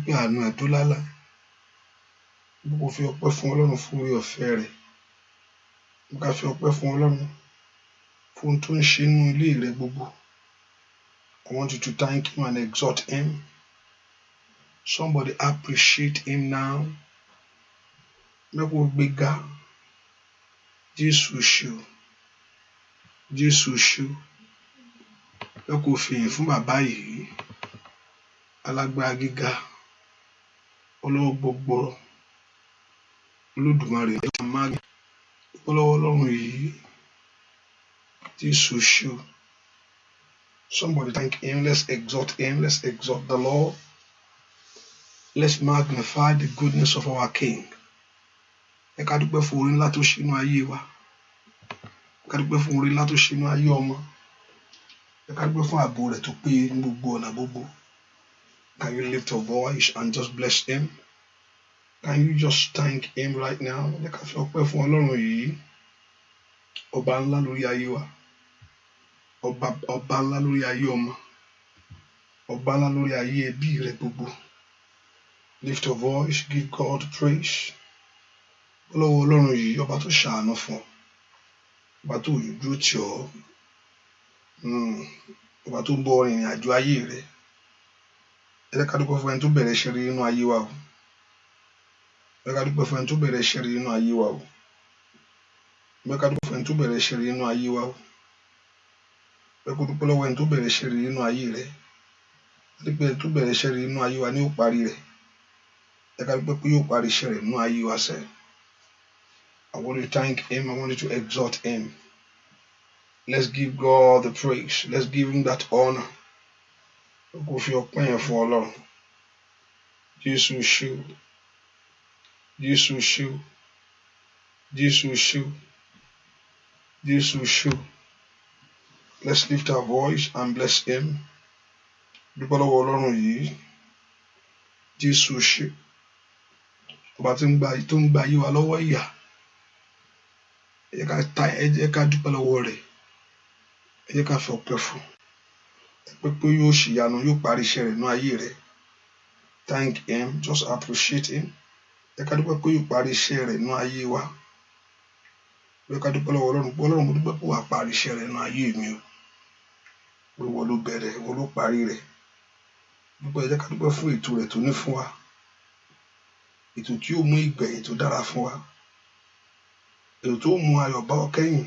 pé àánú ẹ̀ tó lálá. Kó fi ọpẹ́ fún Ọlọ́run fún oore ọ̀fẹ́ rẹ̀. Ká fi ọpẹ́ fún Ọlọ́run fún ohun tó ń ṣe nínú ilé rẹ̀ gbogbo. I want you to thank him and exalt him. Somebody appreciate him now. Mẹ́kò gbéga. Jésù ṣe o. Jésù ṣe o. Mẹ́kò fìyìn fún bàbá yìí. Alágbára gíga. Olówó gbogbo. Olódùmarè ẹ̀ máa gbé. Olówó Ọlọ́run yìí. Jésù ṣe o. Somebody thank him. Let's exalt him. Let's exalt the Lord. Let's magnify the goodness of our King. Ẹ ká dúpẹ́ fún oore ńlá tó ṣe nínú ayé wa. Ẹ ká dúpẹ́ fún oore ńlá tó ṣe nínú ayé ọmọ. Ẹ ká dúpẹ́ fún ààbò rẹ̀ tó péye ní gbogbo ọ̀nà gbogbo. Can you lift your voice and just bless him? Can you just thank him right now? Ẹ ká fi ọpẹ́ fún Ọlọ́run yìí. Ọba ńlá lórí ayé wa. Ọba ńlá lórí ayé ọmọ. Ọba ńlá lórí ayé ẹbí rẹ̀ gbogbo. Lift your voice, give God praise. Olówó Ọlọ́run yìí, ọba tó ṣàánú fún ọ. Ọba tó dúró tì ọ́. Ọba tó ń bọ́ ìrìn àjò ayé rẹ̀. Ẹ jẹ́ ká dúpẹ́ fún ẹni tó bẹ̀rẹ̀ iṣẹ́ rere nínú ayé wa o. Ẹ jẹ́ ká dúpẹ́ fún ẹni tó bẹ̀rẹ̀ iṣẹ́ rere nínú ayé wa o. Ẹ jẹ́ ká dúpẹ́ fún ẹni tó bẹ̀rẹ̀ iṣẹ́ rere nínú ayé wa o. Ẹ kó dúpẹ́ lọ́wọ́ ẹni tó bẹ̀rẹ̀ iṣẹ́ rere nínú ayé rẹ̀. Ẹ dúpẹ́ ẹni tó bẹ̀rẹ̀ iṣẹ́ rere nínú ayé wa ní ó parí rẹ̀. Ẹ ká dúpẹ́ pé yóò parí iṣẹ́ rẹ̀ nínú ayé wa sẹ́. I want you to thank him. I want you to exalt him. Let's give God the praise. Let's give him that honor. Kó fi ọpẹ́ yẹn fún Ọlọ́run. Jésù ṣe o. Jésù ṣe o. Jésù ṣe o. Jésù ṣe o. Let's lift our voice and bless him. Dúpẹ́ lọ́wọ́ Ọlọ́run yìí. Jésù ṣe. Ọba tó ń gba ayé wa lọ́wọ́ ìyà. Ẹ jẹ́ ká dúpẹ́ lọ́wọ́ rẹ̀. Ẹ jẹ́ ká fi ọpẹ́ fún. Pé yóò ṣìyanu, yóò parí iṣẹ́ rẹ̀ nínú ayé rẹ̀. Thank him. Just appreciate him. Ẹ ká dúpẹ́ pé yóò parí iṣẹ́ rẹ̀ nínú ayé wa. Ẹ ká dúpẹ́ lọ́wọ́ Ọlọ́run. Ọlọ́run mo dúpẹ́ pé wàá parí iṣẹ́ rẹ̀ nínú ayé mi o. Ìwọ ló bẹ̀rẹ̀, ìwọ ló parí rẹ̀. Dúpẹ́, ẹ jẹ́ ká dúpẹ́ fún ètò rẹ̀ tó ní fún wa. Ètò tí yóò mú ìgbẹ̀yìn tó dára fún wa. Ètò tó mú ayọ̀ bá ọ kẹ́yìn.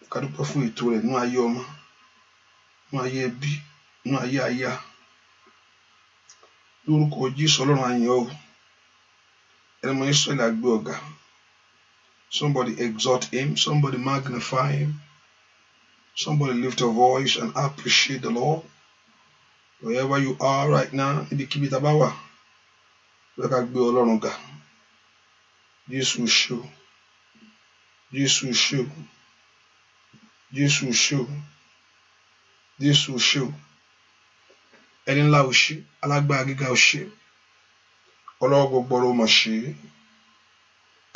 Ẹ ká dúpẹ́ fún ètò rẹ̀ nínú ayé ọmọ. Nínú ayé ẹbí. Nínú ayé aya. Lórúkọ Jésù Ọlọ́run a yìn ọ́ o. Ẹni mọ Ísírẹ́lì á gbé ọ̀gá. Somebody exalt him. Somebody magnify him. Somebody lift your voice and appreciate the Lord. Wherever you are right now, ibikíbi tá bá wà, ẹ ká gbé Ọlọ́run ga. Jésù ṣe o. Jésù ṣe o. Jésù ṣe o. Jésù ṣe o. Ẹni ńlá ò ṣe, alágbára gíga ò ṣe. Ọlọ́wọ́ gbọgbọrọ mọ̀ ṣe.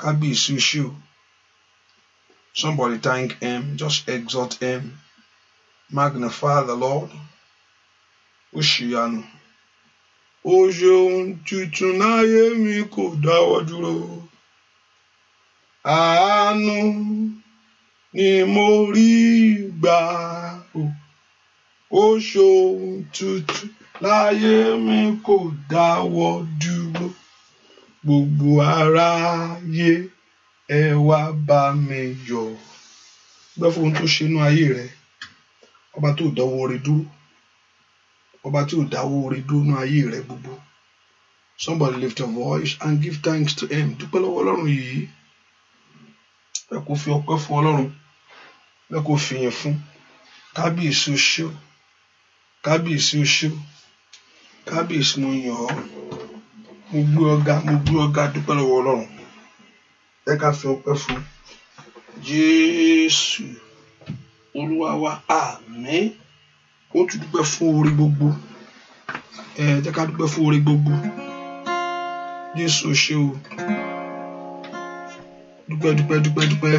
Kábíyèsí ò ṣe o. Somebody thank him. Just exalt him. Magnify the Lord. Ó ṣìyanu. Ó ṣe ohun tuntun láyé mi kò dáwọ́ dúró. Àánú ni mo rí gbà o. Ó ṣe ohun tuntun láyé mi kò dáwọ́ dúró. Gbogbo aráyé ẹ wá bá mi yọ̀. Gbọ́ fún ohun tó ṣe nínú ayé rẹ̀. Ọba tó dáwọ́ oore dúró. Ọba tí ò dáwọ́ oore dúró nínú ayé rẹ̀ gbogbo. Somebody lift your voice and give thanks to him. Dúpẹ́ lọ́wọ́ Ọlọ́run yìí. Ẹ kó fi ọpẹ́ fún Ọlọ́run. Ẹ kó fi yìn fún. Kábíyèsí o ṣé o. Kábíyèsí o ṣé o. Kábíyèsí mo yìn ọ́. Mo gbé ọ̀gá, mo gbé ọ̀gá. Dúpẹ́ lọ́wọ́ Ọlọ́run. Ẹ ká fi ọpẹ́ fún. Jésù Olúwa wa, àmín. Ó tún dúpẹ́ fún oore gbogbo. Jẹ́ ká dúpẹ́ fún oore gbogbo. Jésù ṣe o. Dúpẹ́ dúpẹ́ dúpẹ́ dúpẹ́.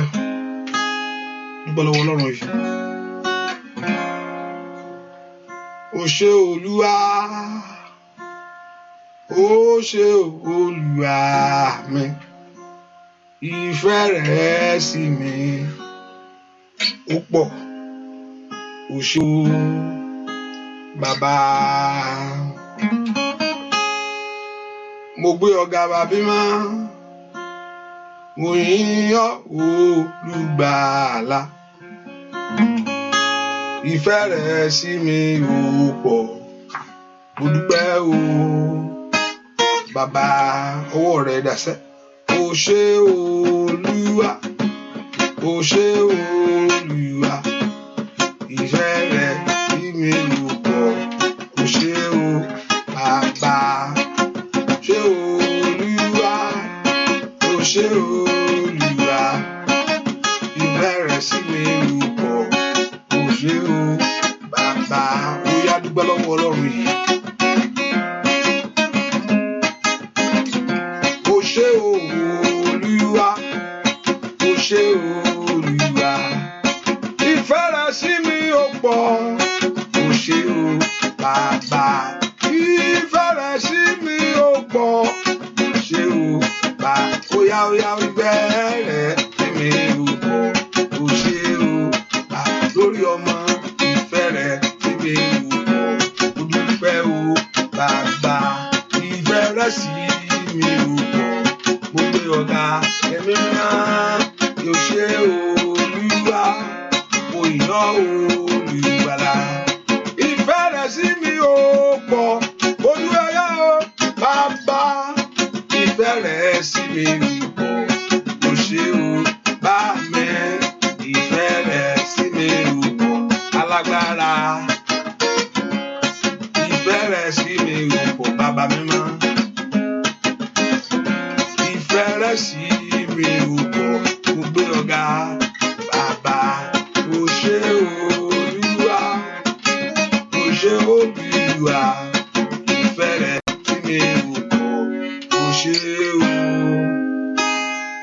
Dúpẹ́ lọ́wọ́ Ọlọ́run yìí. Ó ṣé Olúwa. ó ṣé Olúwa mi, ìfẹ́ rẹ̀ sí mi ó pọ̀, ó ṣé bàbá. Mo gbé ọ̀gá bàbí mọ́, mo yìn ọ́ Olùgbàlà, ìfẹ́ rẹ̀ sí mi ó pọ̀, mo dúpẹ́ o bàbá. Ọwọ́ rẹ̀ dàsẹ́, ó ṣé Olúwa, ó ṣé Olúwa, ìfẹ́ rẹ̀ sí mi ó pọ̀, ó ṣé o bàbá. Ṣé Olúwa, ó ṣé Olúwa, ìfẹ́ rẹ̀ sí mi ó pọ̀, ó ṣé o bàbá. Ó yá dúpẹ́ lọ́wọ́ Ọlọ́run yìí. Ó ṣé Olúwa, ó ṣé Olúwa, ìfẹ́ rẹ̀ sí mi ó pọ̀, ó ṣé o bàbá. Ìfẹ́ rẹ̀ sí mi ó pọ̀, ó ṣé o bàbá. Ó yá ìfẹ́ rẹ̀ sí mi ó pọ̀, ó ṣé o bàbá. Lórí ọmọ, ìfẹ́ rẹ̀ sí mi ó pọ̀, ó dúpẹ́ o bàbá. Ìfẹ́ rẹ̀ sí mi ó pọ̀, mo gbé ọ̀gá ẹ̀mí náà, ó ṣé Olúwa, mo yìn ọ́ Olùgbàlà, ìfẹ́ rẹ̀ sí mi ó pọ̀, Olúwa o bàbá. Ìfẹ́ rẹ̀ sí mi ó pọ̀, ó ṣé o bá mi. Ìfẹ́ rẹ̀ sí mi ó pọ̀, alágbára. Ìfẹ́ rẹ̀ sí mi ó pọ̀, bàbá mímọ́. Ìfẹ́ rẹ̀ sí mi ó pọ̀, mo gbé ọ̀gá bàbá. Ó ṣé Olúwa, ó ṣé Olúwa, ìfẹ́ rẹ̀ sí mi ó pọ̀, ó ṣé o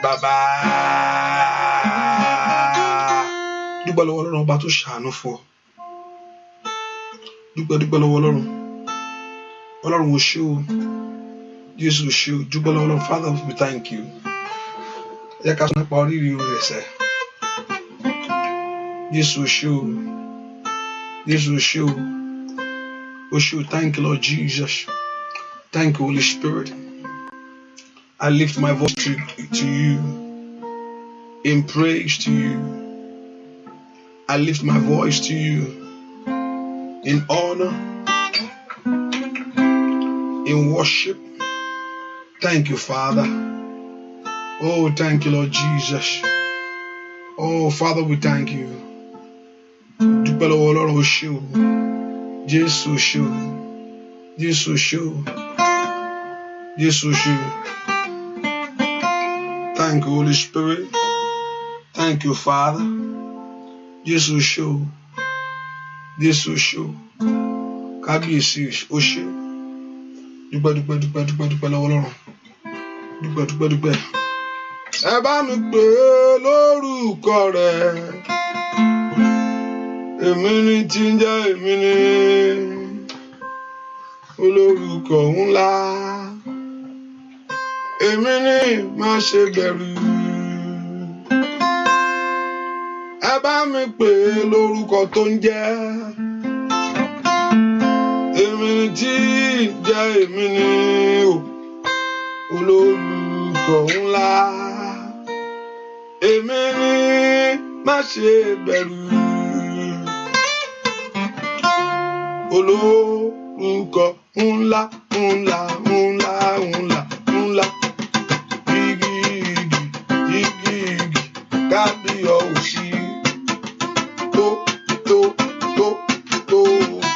bàbá. Dúpẹ́ lọ́wọ́ Ọlọ́run ọba tó ṣàánú fún ọ. Dúpẹ́ lọ́wọ́ Ọlọ́run. Ọlọ́run ó ṣé o, Jésù ó ṣé o. Dúpẹ́ lọ́wọ́ Ọlọ́run. Father, we thank you. Ẹ ká sọ nípa oríire rẹ̀ sẹ́. Jésù ó ṣé o, Jésù ó ṣé o, ó ṣé o. Thank you, Lord Jesus. Thank you, Holy Spirit. I lift my voice to you in praise to you. I lift my voice to you in honor, in worship. Thank you, Father. Oh, thank you, Lord Jesus. Oh, Father, we thank you. Dúpẹ́ lọ́wọ́ Ọlọ́run, ó ṣé o. Jésù ó ṣé o. Jésù ó ṣé o. Jésù ó ṣé o. Thank you, Holy Spirit. Thank you, Father. Jésù ó ṣé o. Jésù ó ṣé o. Kábíyèsí ó ṣé. Dúpẹ́ lọ́wọ́ Ọlọ́run. Dúpẹ́. Ẹ bá mi pè é lórúkọ rẹ̀. Èmi ni tí ń jẹ́ èmi ni. Olórúkọ ńlá. Èmi ni, má ṣe bẹ̀rù. Ẹ bá mi pè é lórúkọ tó ń jẹ́. Èmi ni tí ń jẹ́ èmi ni o. Olórúkọ ńlá. Èmi ni, má ṣe bẹ̀rù. Olórúkọ ńlá, ńlá, ńlá, ńlá, ńlá. Igi, kábíyọ̀sí.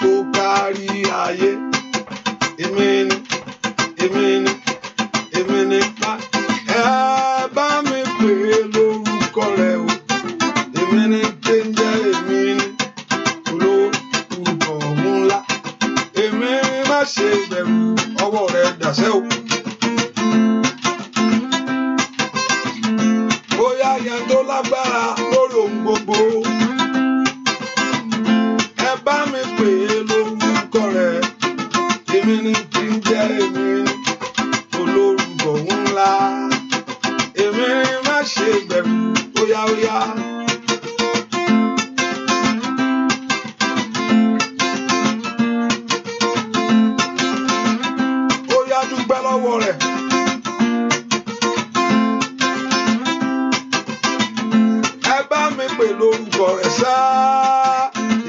Tó kárí ayé. Èmi ni, ẹ bá mi pè é lórúkọ rẹ̀ o. Èmi ni tí ń jẹ́ èmi ni. Olórúkọ ńlá. Èmi má ṣe bẹ̀rù, ọwọ́ rẹ̀ dàsẹ́ o. Bóyá yẹn tó lágbára lórí ohun gbogbo. Ẹ bá mi pè é lórúkọ rẹ̀. Èmi ni tí ń jẹ́ èmi ni. Oya, oya. Oya dúpẹ́ lọ́wọ́ rẹ̀. Ẹ bá mi pè lórúkọ rẹ̀ sá.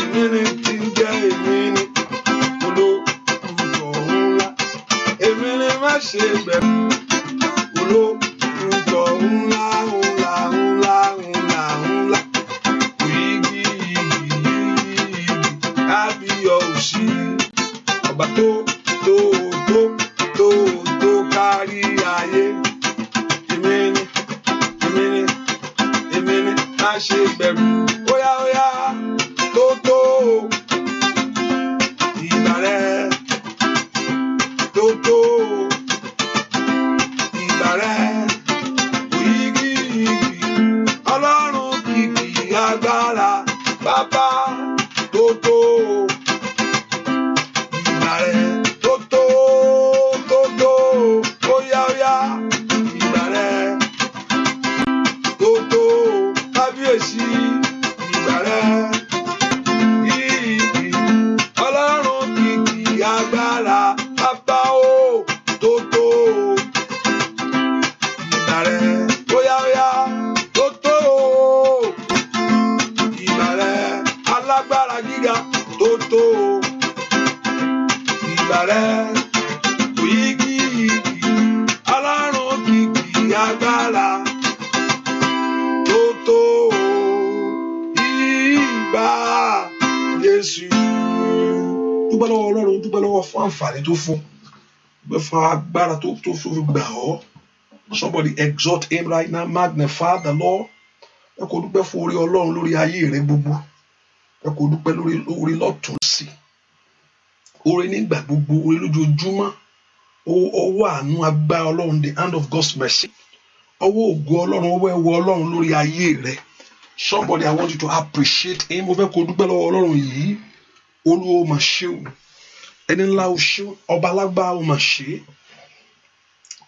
Èmi ni tí ń jẹ́ èmi ni. Olórúkọ ńlá. Èmi ni má ṣe bẹ̀rù. Olórúkọ ńlá ńlá ńlá ńlá ńlá. Igi kábíyọ̀ òsì. Ọba tó kárí ayé. Èmi ni má ṣe bẹ̀rù. Óyá óyá tó ìgbà rẹ̀ tó ìgbà rẹ̀ òyìgì Ọlọ́run kìkì agbára bàbá tó ìgbà rẹ̀ tó óyá óyá ìgbà rẹ̀ tó kábíyèsí ìgbà rẹ̀ kìkì Ọlọ́run kìkì agbára bàbá tó ìgbà rẹ̀ óyá óyá tó ìgbà rẹ̀ alágbára gíga tó ìgbà rẹ̀ òyìgì Ọlọ́run kìkì agbára tó ìgbà Jésù. Dúpẹ́ lọ́wọ́ Ọlọ́run, dúpẹ́ lọ́wọ́ fún àǹfààní tó fún, dúpẹ́ fún agbára tó fi gbà ọ́. Somebody exalt him right now, magnify the Lord. Ẹ kò dúpẹ́ fún orí Ọlọ́run lórí ayé rẹ gbogbo. Ẹ kò dúpẹ́ lórí lọ́tùn sí. Orí nígbà gbogbo, orí lójoojúmọ́. Ọwọ́ àánú agbára Ọlọ́run, the hand of God's mercy. Ọwọ́ ògo Ọlọ́run, ọwọ́ ẹwọ Ọlọ́run lórí ayé rẹ. Somebody, I want you to appreciate him. Mo fẹ́ kó dúpẹ́ lọ́wọ́ Ọlọ́run yìí. Olúwa ó máa ṣe o. Ẹni ńlá ó ṣe o. Ọba alágbára ó máa ṣe.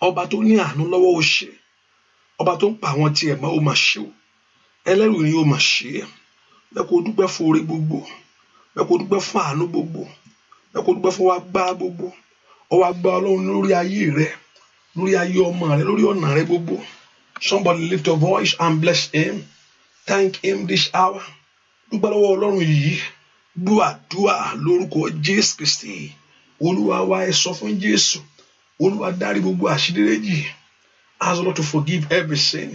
Ọba tó ní àánú lọ́wọ́ ó ṣe. Ọba tó ń pa àwọn tiẹ̀ mọ́ ó máa ṣe o. Ẹlẹ́rù ni ó máa ṣe. Bẹ́ẹ̀ kó dúpẹ́ fún oore gbogbo. Bẹ́ẹ̀ kó dúpẹ́ fún àánú gbogbo. Bẹ́ẹ̀ kó dúpẹ́ fún agbára gbogbo. Ọwọ́ agbára Ọlọ́run lórí ayé rẹ, lórí ayé ọmọ rẹ, lórí ọ̀nà rẹ gbogbo. Somebody lift your voice and bless him. Thank him this hour. Dúpẹ́ lọ́wọ́ Ọlọ́run yìí. Dúàdúà lórúkọ Jésù Kristi. Olúwa wa ẹ sọ fún Jésù. Olúwa dárí gbogbo àṣírí rẹ jì. Ask the Lord to forgive every sin.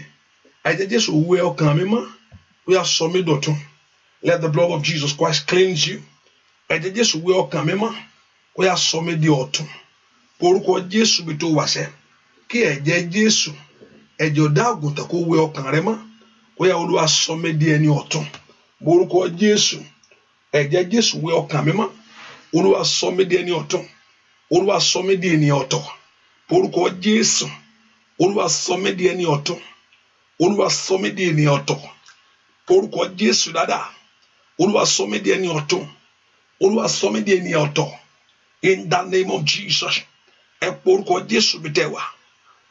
Ẹ̀jẹ̀ Jésù wẹ ọkàn mi mọ́. Ó yá sọ mí dọ̀tun. Let the blood of Jesus Christ cleanse you. Ẹ̀jẹ̀ Jésù wẹ ọkàn mi mọ́. Ó yá sọ mí di ọ̀tun. Orúkọ Jésù bí tó wàṣẹ. Kí ẹ̀jẹ̀ Jésù, ẹ̀jẹ̀ ọ̀dá àgùntàn kó wẹ ọkàn rẹ mọ́. Ó yá Olúwa sọ mí di ẹni ọ̀tun. Orúkọ Jésù, ẹ̀jẹ̀ Jésù wẹ ọkàn mi mọ́. Olúwa sọ mí di ẹni ọ̀tun. Olúwa sọ mí di ẹni ọ̀tọ̀. Orúkọ Jésù, Olúwa sọ mí di ẹni ọ̀tun. Olúwa sọ mí di ẹni ọ̀tọ̀. Orúkọ Jésù dáadáa. Olúwa sọ mí di ẹni ọ̀tun. Olúwa sọ mí di ẹni ọ̀tọ̀. In the name of Jesus. Ẹ pọ orúkọ Jésù bí tẹ́ wà.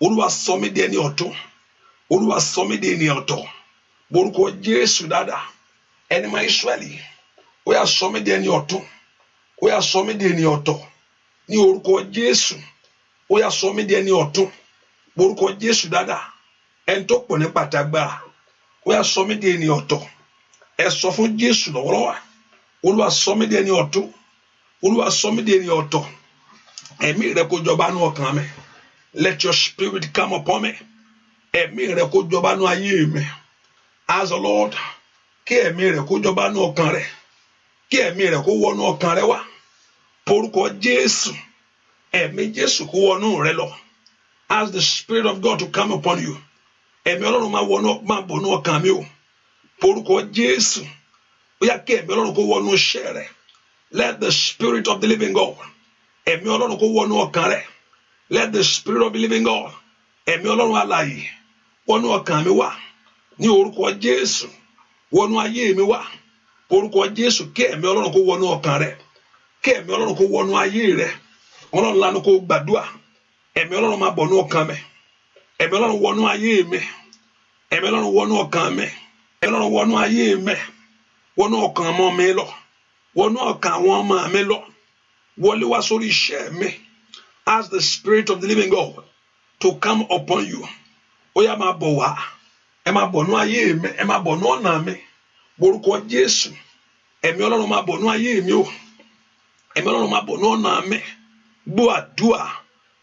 Olúwa sọ mí di ẹni ọ̀tun. Olúwa sọ mí di ẹni ọ̀tọ̀. Orúkọ Jésù dáadáa. Ẹni máa Ísírẹ́lì. Ó yá sọ mí di ẹni ọ̀tun. Ó yá sọ mí di ẹni ọ̀tọ̀. Ní orúkọ Jésù. Ó yá sọ mí di ẹni ọ̀tun. Orúkọ Jésù dáadáa. Ẹni tó pọ̀ ní pàtàgbára. Ó yá sọ mí di ẹni ọ̀tọ̀. Ẹ sọ fún Jésù lọ́wọ́lọ́wọ́. Olúwa sọ mí di ẹni ọ̀tun. Olúwa sọ mí di ẹni ọ̀tọ̀. Ẹ̀mí rẹ kó jọba nú ọkàn mi. Let your spirit come upon me. Ẹ̀mí rẹ kó jọba nú ayé mi. Ask the Lord. Kí ẹ̀mí rẹ kó jọba nú ọkàn rẹ. Kí ẹ̀mí rẹ kó wọnú ọkàn rẹ wá. Orúkọ Jésù. Ẹ̀mí Jésù kó wọnú rẹ lọ. Ask the Spirit of God to come upon you. Ẹ̀mí Ọlọ́run máa bọ̀nú ọkàn mi o. Orúkọ Jésù. Ó yá kí ẹ̀mí Ọlọ́run kó wọnú iṣẹ́ rẹ. Let the Spirit of the living God. Ẹ̀mí Ọlọ́run kó wọnú ọkàn rẹ. Let the Spirit of the living God. Ẹ̀mí Ọlọ́run alààyè wọnú ọkàn mi wá. Ní orúkọ Jésù. Wọnú ayé mi wá. Orúkọ Jésù kí ẹ̀mí Ọlọ́run kó wọnú ọkàn rẹ. Kí ẹ̀mí Ọlọ́run kó wọnú ayé rẹ. Ọlọ́run lanu kó gbàdúrà. Ẹ̀mí Ọlọ́run máa bọ̀nú ọkàn mi. Ẹ̀mí Ọlọ́run wọnú ayé mi. Ẹ̀mí Ọlọ́run wọnú ọkàn mi. Ọlọ́run wọnú ayé mi, wọnú ọkàn ọmọ mi lọ, wọnú ọkàn àwọn ọmọ mi lọ, wọlé wá sórí iṣẹ́ mi. Ask the Spirit of the living God to come upon you. Ó yá máa bọ̀ wá, ẹ máa bọ̀ nú ayé mi, ẹ máa bọ̀ nú ọ̀nà mi. Orúkọ Jésù, ẹ̀mí Ọlọ́run máa bọ̀ nú ayé mi o. Ẹ̀mí Ọlọ́run máa bọ̀ nú ọ̀nà mi. Gbọ́ àdúà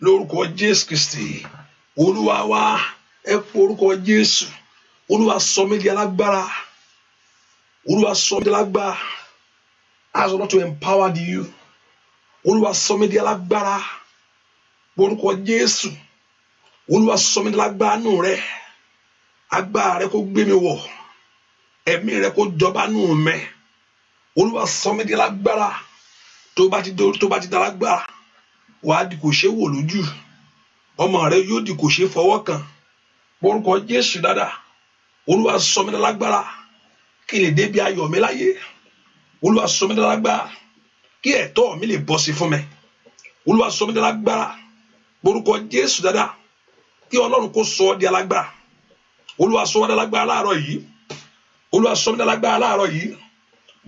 lórúkọ Jésù Kristi. Olúwa wa, ẹ pọ orúkọ Jésù. Olúwa sọ mí di alágbára. Olúwa sọ mí di alágbára. Ask the Lord to empower you. Olúwa sọ mí di alágbára. Orúkọ Jésù. Olúwa sọ mí di alágbára nù rẹ. Agbára rẹ kó gbé mi wọ̀. Ẹ̀mí rẹ kó jọba nù mí. Olúwa sọ mí di alágbára. Tó bá ti di alágbára, wàá di kò ṣe wò lójú. Ọmọ rẹ yóò di kò ṣe fọwọ́ kàn. Orúkọ Jésù dáadáa. Olúwa sọ mí di alágbára. Kí lè débi ayọ̀ mi láyé. Olúwa sọ mí di alágbára. Kí ẹ̀tọ́ mi lè bọ́ sí fún mi. Olúwa sọ mí di alágbára. Orúkọ Jésù dáadáa. Kí Ọlọ́run kó sọ ọ́ di alágbára. Olúwa sọ ọ́ di alágbára láàárọ̀ yìí. Olúwa sọ mí di alágbára láàárọ̀ yìí.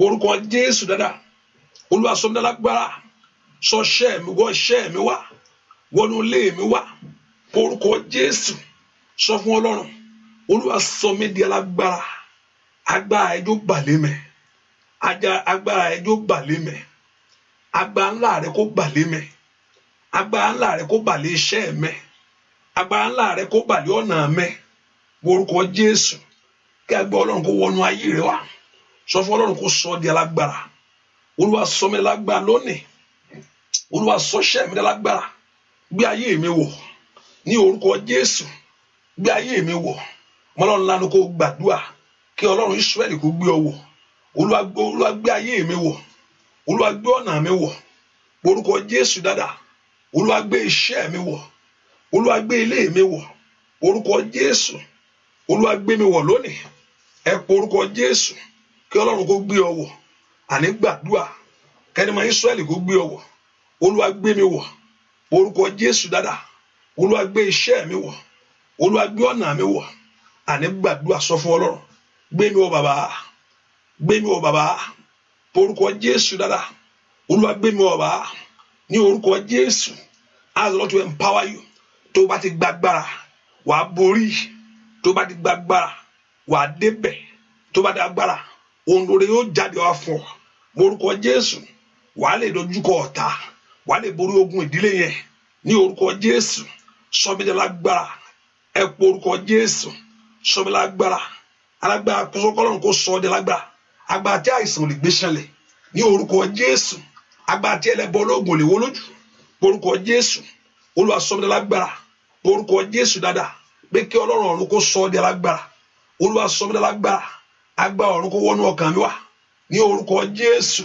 Orúkọ Jésù dáadáa. Olúwa sọ mí di alágbára. Sọ iṣẹ́ mi wá. Wọnú ilé mi wá. Orúkọ Jésù. Sọ fún Ọlọ́run. Olúwa sọ mí di alágbára. Agbára ẹjọ́ balẹ̀ mẹ́. Agbára ẹjọ́ balẹ̀ mẹ́. Agbára ńlá rẹ kó balẹ̀ mẹ́. Agbára ńlá rẹ kó balẹ̀ iṣẹ́ mẹ́. Agbára ńlá rẹ kó balẹ̀ ọ̀nà mẹ́. Orúkọ Jésù. Kí agbára Ọlọ́run kó wọnú ayé rẹ wá. Sọ fún Ọlọ́run kó sọ di alágbára. Olúwa sọ mí di alágbára lónìí. Olúwa sọ iṣẹ́ mi di alágbára. Gbé ayé mi wọ̀ ní orúkọ Jésù. Gbé ayé mi wọ̀. Ọlọ́run lánàá kó gbàdúrà kí Ọlọ́run Ísírẹ́lì kó gbé ọ wọ̀. Olúwa gbé ayé mi wọ̀. Olúwa gbé ọ̀nà mi wọ̀. Orúkọ Jésù dáadáa. Olúwa gbé iṣẹ́ mi wọ̀. Olúwa gbé ilé mi wọ̀. Orúkọ Jésù. Olúwa gbé mi wọ̀ lónìí. Ẹ pọ orúkọ Jésù kí Ọlọ́run kó gbé ọ wọ̀. Àní gbàdúrà kẹ́ni máa Ísírẹ́lì kó gbé ọ wọ̀. Olúwa gbé mi wọ̀. Orúkọ Jésù dáadáa. Olúwa gbé iṣẹ́ mi wọ̀. Olúwa gbé ọ̀nà mi wọ̀. Àní gbàdúrà sọ fún Ọlọ́run. Gbé mi wọ̀ bàbá. Gbé mi wọ̀ bàbá. Orúkọ Jésù dáadáa. Olúwa gbé mi wọ̀ bàbá. Ní orúkọ Jésù. Ask the Lord to empower you. Tó bá ti gbàgbára, wàá borí. Tó bá ti gbàgbára, wàá débẹ̀. Tó bá ti gbàgbára, ohun rere yóò jáde wá fún ọ. Orúkọ Jésù. Wàá lè dojúkọ ọ̀tá. Wàá lè borí ogun ìdílé yẹn. Ní orúkọ Jésù. Sọ mí di alágbára. Ẹ pọ orúkọ Jésù. Sọ mí di alágbára. Alágbára Ọlọ́run kó sọ ọ́ di alágbára. Agbára tí àìsàn ò lè gbé ṣánlẹ̀. Ní orúkọ Jésù. Agbára tí ẹlẹ́bọ ológun ò lè wó lójú. Orúkọ Jésù. Olúwa sọ mí di alágbára. Orúkọ Jésù dáadáa. Pé kí Ọlọ́run ọ̀run kó sọ ọ́ di alágbára. Olúwa sọ mí di alágbára. Agbára ọ̀run kó wọnú ọkàn mi wá. Ní orúkọ Jésù.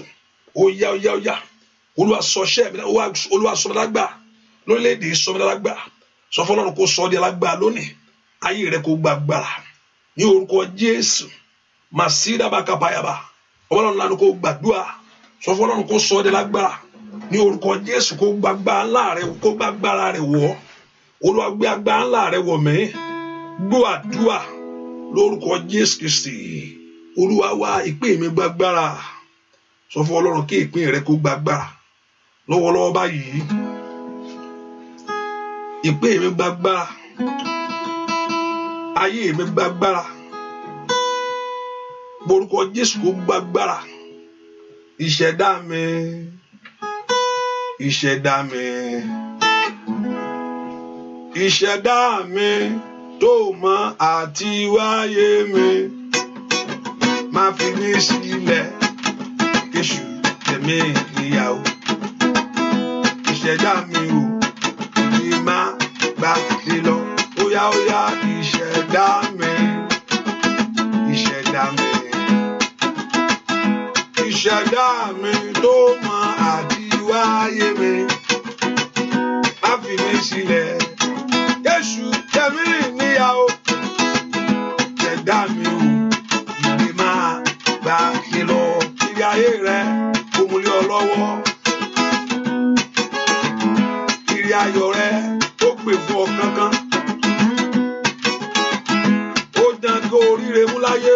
Ó yá. Olúwa sọ iṣẹ́ mi. Olúwa sọ mí di alágbára. Lórílẹ̀-èdè sọ mí di alágbára. Sọ fún Ọlọ́run kó sọ ọ́ di alágbára lónìí. Ayé rẹ kó gbàgbára. Ní orúkọ Jésù. Màsídà bá kápáyàbá. Ọlọ́run lánàá kó gbàdúrà. Sọ fún Ọlọ́run kó sọ ọ́ di alágbára. Ní orúkọ Jésù kó gbàgbára ńlá rẹ kó gbàgbára rẹ wọ̀. Olúwa gbé agbára ńlá rẹ wọ̀ mí. Gbọ́ àdúrà lórúkọ Jésù Kristi. Olúwa wá ìpín mi gbàgbára. Sọ fún Ọlọ́run kí ìpín rẹ kó gbàgbára. Lọ́wọ́lọ́wọ́ báyìí. Ìpín mi gbàgbára. Ayé mi gbàgbára. Orúkọ Jésù kó gbàgbára. Ìṣẹ̀dá mi. Ìṣẹ̀dá mi. Ìṣẹ̀dá mi tó mọ àti wáyé mi. Má fi mí sílẹ̀ kéṣù tẹ̀mí níyàwó. Ìṣẹ̀dá mi ò ní má gbà dé lọ. Óyá ìṣẹ̀dá mi. Ìṣẹ̀dá mi. Ìṣẹ̀dá mi tó mọ àti wáyé mi. Má fi mí sílẹ̀ kéṣù tẹ̀mí níyàwó. Ìṣẹ̀dá mi ò ní má gbà dé lọ. Ibi ayé rẹ kò mú lé ọ lọ́wọ́. Ìrì ayọ̀ rẹ ó gbè fún ọ kankan. Ó dán kó oríire mú láyé.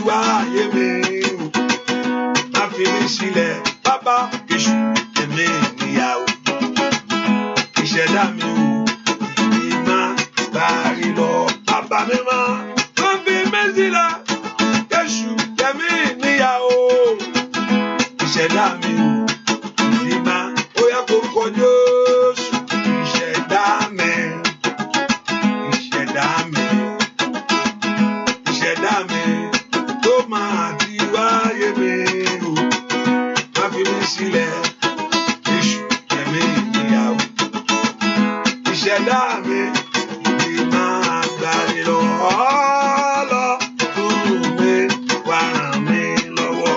wá ayé mi o má fi mí sílẹ̀ bàbá èṣù èmi níyàwó ìṣẹ̀dá mi o ìdí má bàárí lọ bàbá mi má fi mí sílẹ̀ èṣù èmi níyàwó ìṣẹ̀dá mi o ìdí má ó yá korúkọ Jésù ìṣẹ̀dá mi tó máa ti wáyé mi o má fi mí sílẹ̀ èṣù èmi níyàwó ìṣẹ̀dá mi ìdí máa gbàrí lọ Ọlọ́run mi wá ràn mí lọ́wọ́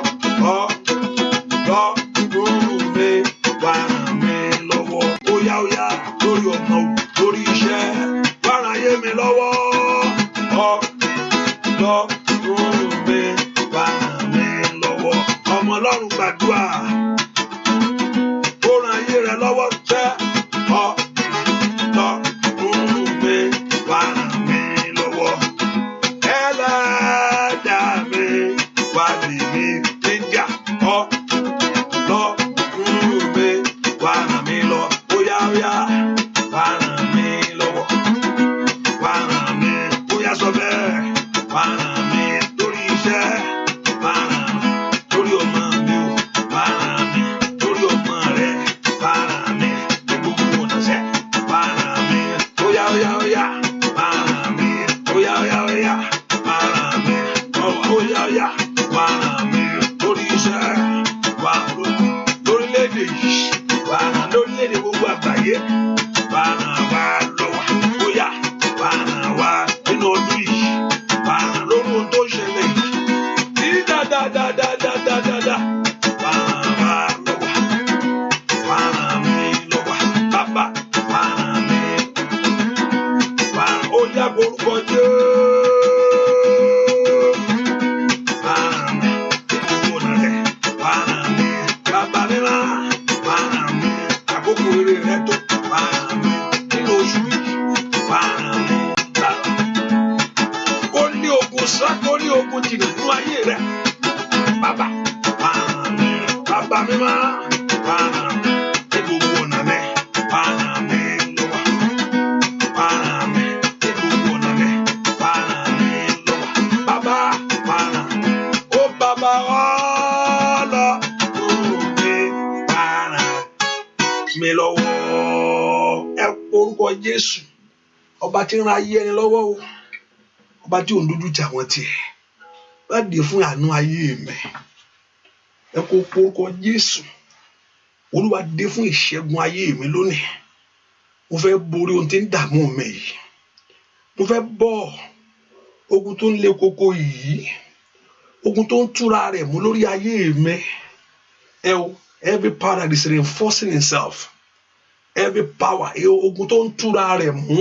Ọlọ́run mi wá ràn mí lọ́wọ́ ó yá lórí ọmọ lórí iṣẹ́ wá ràn ayé mi lọ́wọ́ Ọlọ́run mi wá ràn mí lọ́wọ́ ọmọ Ọlọ́run gbàdúrà ó ràn ayé rẹ lọ́wọ́ tẹ́ Ọlọ́run mi wá ràn mí lọ́wọ́ Ẹlẹ́dàá mi wá lè mí níjà Ọlọ́run mi wá ràn mí lọ ó yá wá ràn mí lọ́wọ́ wá ràn mí ó yá sọ bẹ́ẹ̀ wá ràn mí lórí iṣẹ́ wá ràn mí lórí ọmọ mi o wá ràn mí lórí ọmọ rẹ wá ràn mí ní gbogbo ọ̀nà sẹ́ wá ràn mí ó yá wá ràn mí ó yá wá ràn mí ó yá wá ràn mí lórí iṣẹ́ wá lórílẹ̀-èdè yìí wá ràn lórílẹ̀-èdè gbogbo àgbáyé wá ràn wá lọ́wọ́ ó yá wá ràn wá nínú ọdún yìí wá ràn lórí ohun tó ṣẹlẹ̀ yìí dáadáa wá ràn wá lọ́wọ́ wá ràn mí lọ́wọ́ bàbá wá ràn mí wá ó yá orúkọ Jésù wá ràn mí gbogbo ọ̀nà rẹ̀ wá ràn mí bàbá mi wá ràn mí àkókò eré rẹ tó wá ràn mí nínú oṣù yìí wá ràn mí kó ní ogun sá kó ní ogun jìnnà nínú ayé rẹ bàbá wá ràn mí bàbá mi wá ràn mí ní gbogbo ọ̀nà rẹ wá ràn mí lọ́wọ́ wá ràn mí ní gbogbo ọ̀nà rẹ wá ràn mí lọ́wọ́ bàbá wá ràn mí ó bàbá Ọlọ́run mi wá ràn mí lọ́wọ́ ẹ orúkọ Jésù ọba tí ń ran ayé ẹni lọ́wọ́ o ọba tí ò ń dójú tì àwọn tiẹ̀ bá dé fún àánú ayé mi ẹ kó orúkọ Jésù Olúwa dé fún ìṣẹ́gun ayé mi lónìí mo fẹ́ borí ohun tí ń dààmú mi yìí mo fẹ́ bọ́ ogun tó ń le koko yìí ogun tó ń túra rẹ̀ mú lórí ayé mi every power that is reinforcing itself every power ogun tó ń túra rẹ̀ mú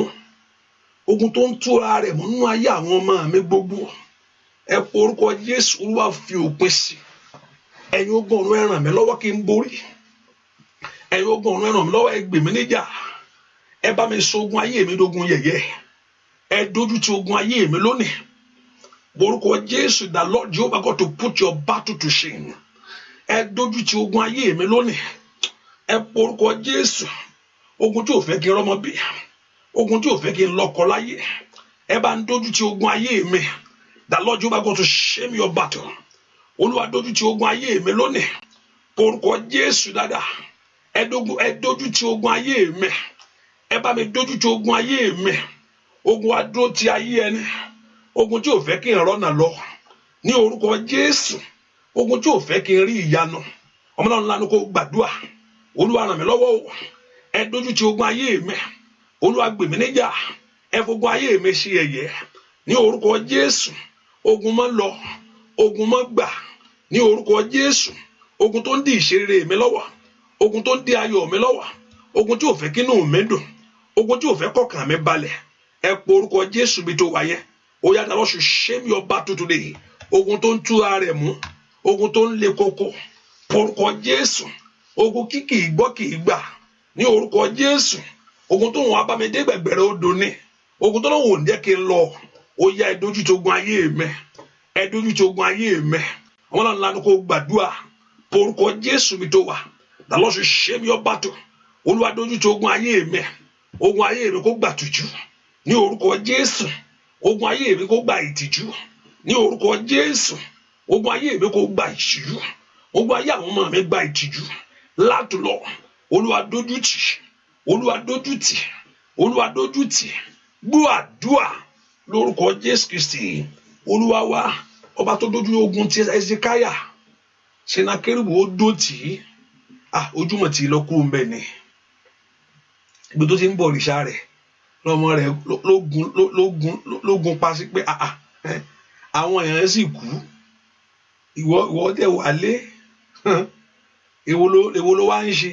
ogun tó ń túra rẹ̀ mú nínú ayé àwọn ọmọ mi gbogbo ẹ po orúkọ Jésù Olúwa fi òpin sí ẹ̀yin ogun ọ̀run ẹ ràn mí lọ́wọ́ kí n borí ẹ̀yin ogun ọ̀run ẹ ràn mí lọ́wọ́ ẹ gbè mí níjà ẹ bá mi sọ ogun ayé mi dógun yẹ̀yẹ́ ẹ dójú ti ogun ayé mi lónìí orúkọ Jésù the Lord Jehovah God to put your battle to shame ẹ dójú ti ogun ayé mi lónìí ẹ po orúkọ Jésù ogun tí ò fẹ́ kí n rọ́mọ bí ogun tí ò fẹ́ kí n lọ́kọ láyé ẹ bá ń dójú ti ogun ayé mi the Lord Jehovah God to shame your battle Olúwa dójú ti ogun ayé mi lónìí orúkọ Jésù dáadáa ẹ dójú ti ogun ayé mi ẹ bá mi dójú ti ogun ayé mi ogun adó ti ayé ẹni ogun tí ò fẹ́ kí n rọ́nà lọ ní orúkọ Jésù ogun tí ò fẹ́ kí n rí ìyanu ọmọ náà ńlá ni kò gbàdúrà Olúwa ràn mí lọ́wọ́ o ẹ dójú ti ogun ayé mi Olúwa gbè mí níjà ẹ fogun ayé mi ṣe yẹ̀yẹ́ ní orúkọ Jésù ogun má lọ ogun má gbà ní orúkọ Jésù ogun tó ń di ìṣeré mi lọ́wọ́ ogun tó ń di ayọ̀ mi lọ́wọ́ ogun tí ò fẹ́ kínú mi dùn ogun tí ò fẹ́ kọkàn mi balẹ̀ ẹ po orúkọ Jésù bí tó wáyé ó yá dáná ṣe shame your battle today ogun tó ń tú ara rẹ̀ mú ogun tó ń le koko orúkọ Jésù ogun kì í gbọ́ kì í gbà ní orúkọ Jésù ogun tó ń wá bá mi dé gbẹ̀gbẹ̀rẹ̀ odò ní ogun tó ń wò ń jẹ́ kí n lọ ó yá ẹ dójú ti ogun ayé mi ẹ dojú ti ogun ayé mi àwọn náà lanu kó gbàdúrà porúkọ Jésù mi tó wà the Lord should shame your battle Olúwa dojú ti ogun ayé mi kó gbà tùjú ní orúkọ Jésù ogun ayé mi kó gbà ìtìjú ní orúkọ Jésù ogun ayé mi kó gbà ìtìjú ogun ayé àwọn ọmọ mi gbà ìtìjú látùlọ Olúwa dojú tì Olúwa dojú tì Olúwa dojú tì gbọ́ àdúà lórúkọ Jésù Kristi Olúwa wa ọba tó dojú ogun ti Ezekiah Senakeribu ó dó tì ojúmọ́ tí lọ kúrò ńbẹ̀ ni ibi tó ti ń bọ̀ òrìṣà rẹ̀ lọ́mọ rẹ̀ lógun pa sí pé àwọn èèyàn sì kú ìwọ dẹ̀ wálé èwo ló wá ń ṣe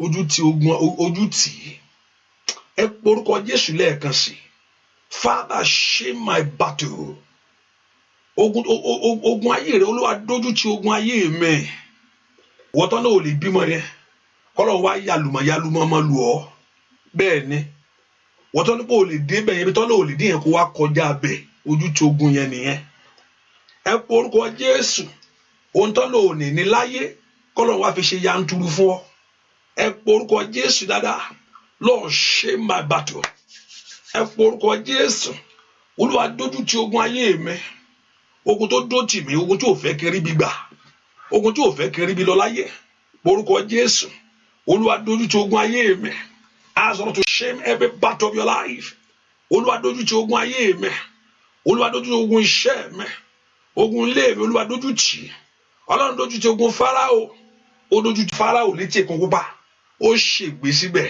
ojú tì ẹ porúkọ Jésù lẹ́ẹ̀kan sí Father shame my battle ogun ayé rẹ Olúwa dójú tì ogun ayé mi wọ́tọ́ náà ò lè bímọ yẹn kọ́lọ́ wá yàlùmọ̀ ọmọ lù ọ́ bẹ́ẹ̀ ni wọ́tọ́ nípa ò lè dé bẹ́ẹ̀ yẹn bí tọ́ náà ò lè dé yẹn kó wá kọjá bẹ́ẹ̀ ojú tì ogun yẹn nìyẹn ẹ porúkọ Jésù ohun tọ́ náà ò ní láyé kọ́lọ́ wá fi ṣe yanturu fún ọ ẹ porúkọ Jésù dáadáa Lord shame my battle ẹ porúkọ Jésù Olúwa dójú tì ogun ayé mi ogun tó dó tì mí ogun tí ò fẹ́ kiri bí gbà ogun tí ò fẹ́ kiri bí lọ láyé porúkọ Jésù Olúwa dójú tì ogun ayé mi ask God to shame every battle of your life Olúwa dójú tì ogun ayé mi Olúwa dójú tì ogun iṣẹ́ mi ogun ilé mi Olúwa dójú tì Ọlọ́run dójú tì ogun Fáráò ó dójú tì Fáráò létí Òkun Pupa ó ṣègbé síbẹ̀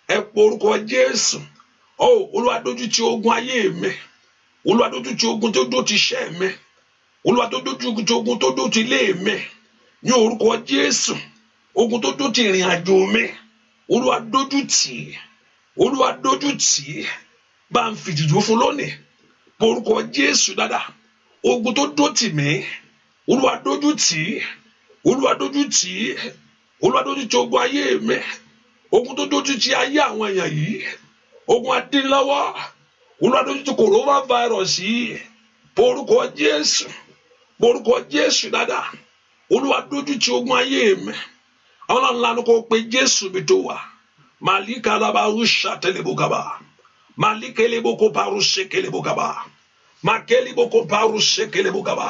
ẹ porúkọ Jésù Olúwa dójú tì ogun ayé mi Olúwa dójú tì ogun tó dó ti iṣẹ́ mi Olúwa tó dójú tì ogun tó dó ti ilé mi ní orúkọ Jésù ogun tó dó ti ìrìn àjò mi Olúwa dójú tì Olúwa dójú tì bá ń fìtìjú fún lónìí porúkọ Jésù dáadáa ogun tó dó tì mí Olúwa dójú tì Olúwa dójú tì Olúwa dójú tì ogun ayé mi ogun tó dójú tì ayé àwọn èèyàn yìí ogun adínlọ́wọ́ Olúwa dójú tì coronavirus yìí porúkọ Jésù dáadáa Olúwa dójú tì ogun ayé mi àwọn ńlá ló kó pe Jésù mi tó wà màlíkà alábàárùsà tẹlẹbùkàbà màlíkà elébókò parùsẹ kẹlẹbùkàbà màkẹlẹbókò parùsẹ kẹlẹbùkàbà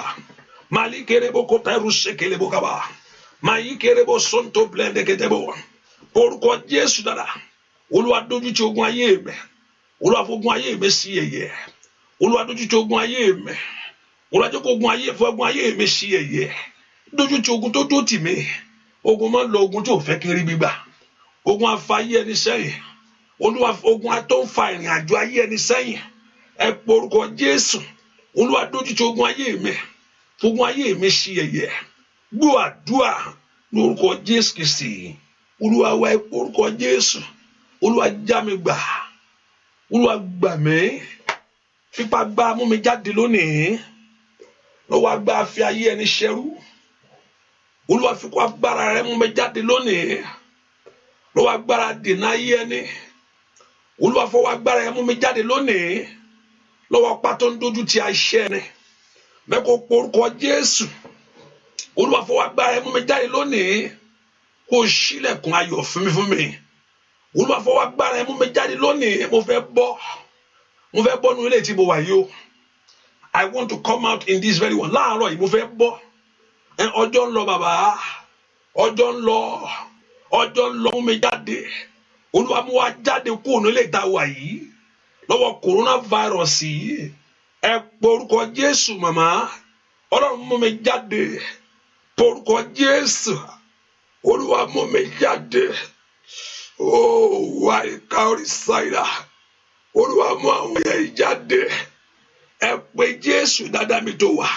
màlíkà elébókò parùsẹ kẹlẹbùkàbà màyíkà elébó sọńtò blẹndẹkẹtẹbọ porúkọ Jésù dáadáa Olúwa dójú tì ogun ayé mi Olúwa fogun ayé mi sí yẹ̀yẹ́ Olúwa dójú tì ogun ayé mi Olúwa jẹ́ kó ogun ayé mi sí yẹ̀yẹ́ dójú tì ogun tó dó tì mí ogun máa ń lọ ogun tí ò fẹ́ kiri gbígbà ogun afayé ẹni sẹ́yìn Olúwa ogun tó ń fa ìrìn àjò ayé ẹni sẹ́yìn ẹ porúkọ Jésù Olúwa dójú tì ogun ayé mi sí yẹ̀yẹ́ gbọ́ àdúrà lórúkọ Jésù Kristi Olúwa wa ẹ porúkọ Jésù Olúwa já mi gbà Olúwa gbà mí fipá gbá mú mi jáde lónìí lọ́wọ́ agbá fi ayé ẹni ṣẹrú Olúwa fipá agbára rẹ mú mi jáde lónìí lọ́wọ́ agbára dènà ayé ẹni Olúwa fọwọ́ agbára rẹ mú mi jáde lónìí lọ́wọ́ pátó ń dojú ti àṣẹ ẹni mẹ́kọ̀ọ́ porúkọ Jésù Olúwa fọwọ́ agbára rẹ mú mi jáde lónìí kó ṣílẹ̀kùn ayọ̀ fún mi Olúwa fọwọ́ agbára rẹ mú mi jáde lónìí mo fẹ́ bọ́ nínú ilé tí mo wà yìí o I want to come out in this very one láàárọ̀ yìí mo fẹ́ bọ́ ọjọ́ ń lọ bàbá ọjọ́ ń lọ mú mi jáde Olúwa mú wa jáde kúrò nílé ìta wà yìí lọ́wọ́ coronavirus yìí ẹ porúkọ Jésù màmá Ọlọ́run mú mi jáde porúkọ Jésù Olúwa mú mi jáde wáyé káórí sáyà Olúwa mú àwọn yẹn jáde ẹ pé Jésù dáadáa mi tó wà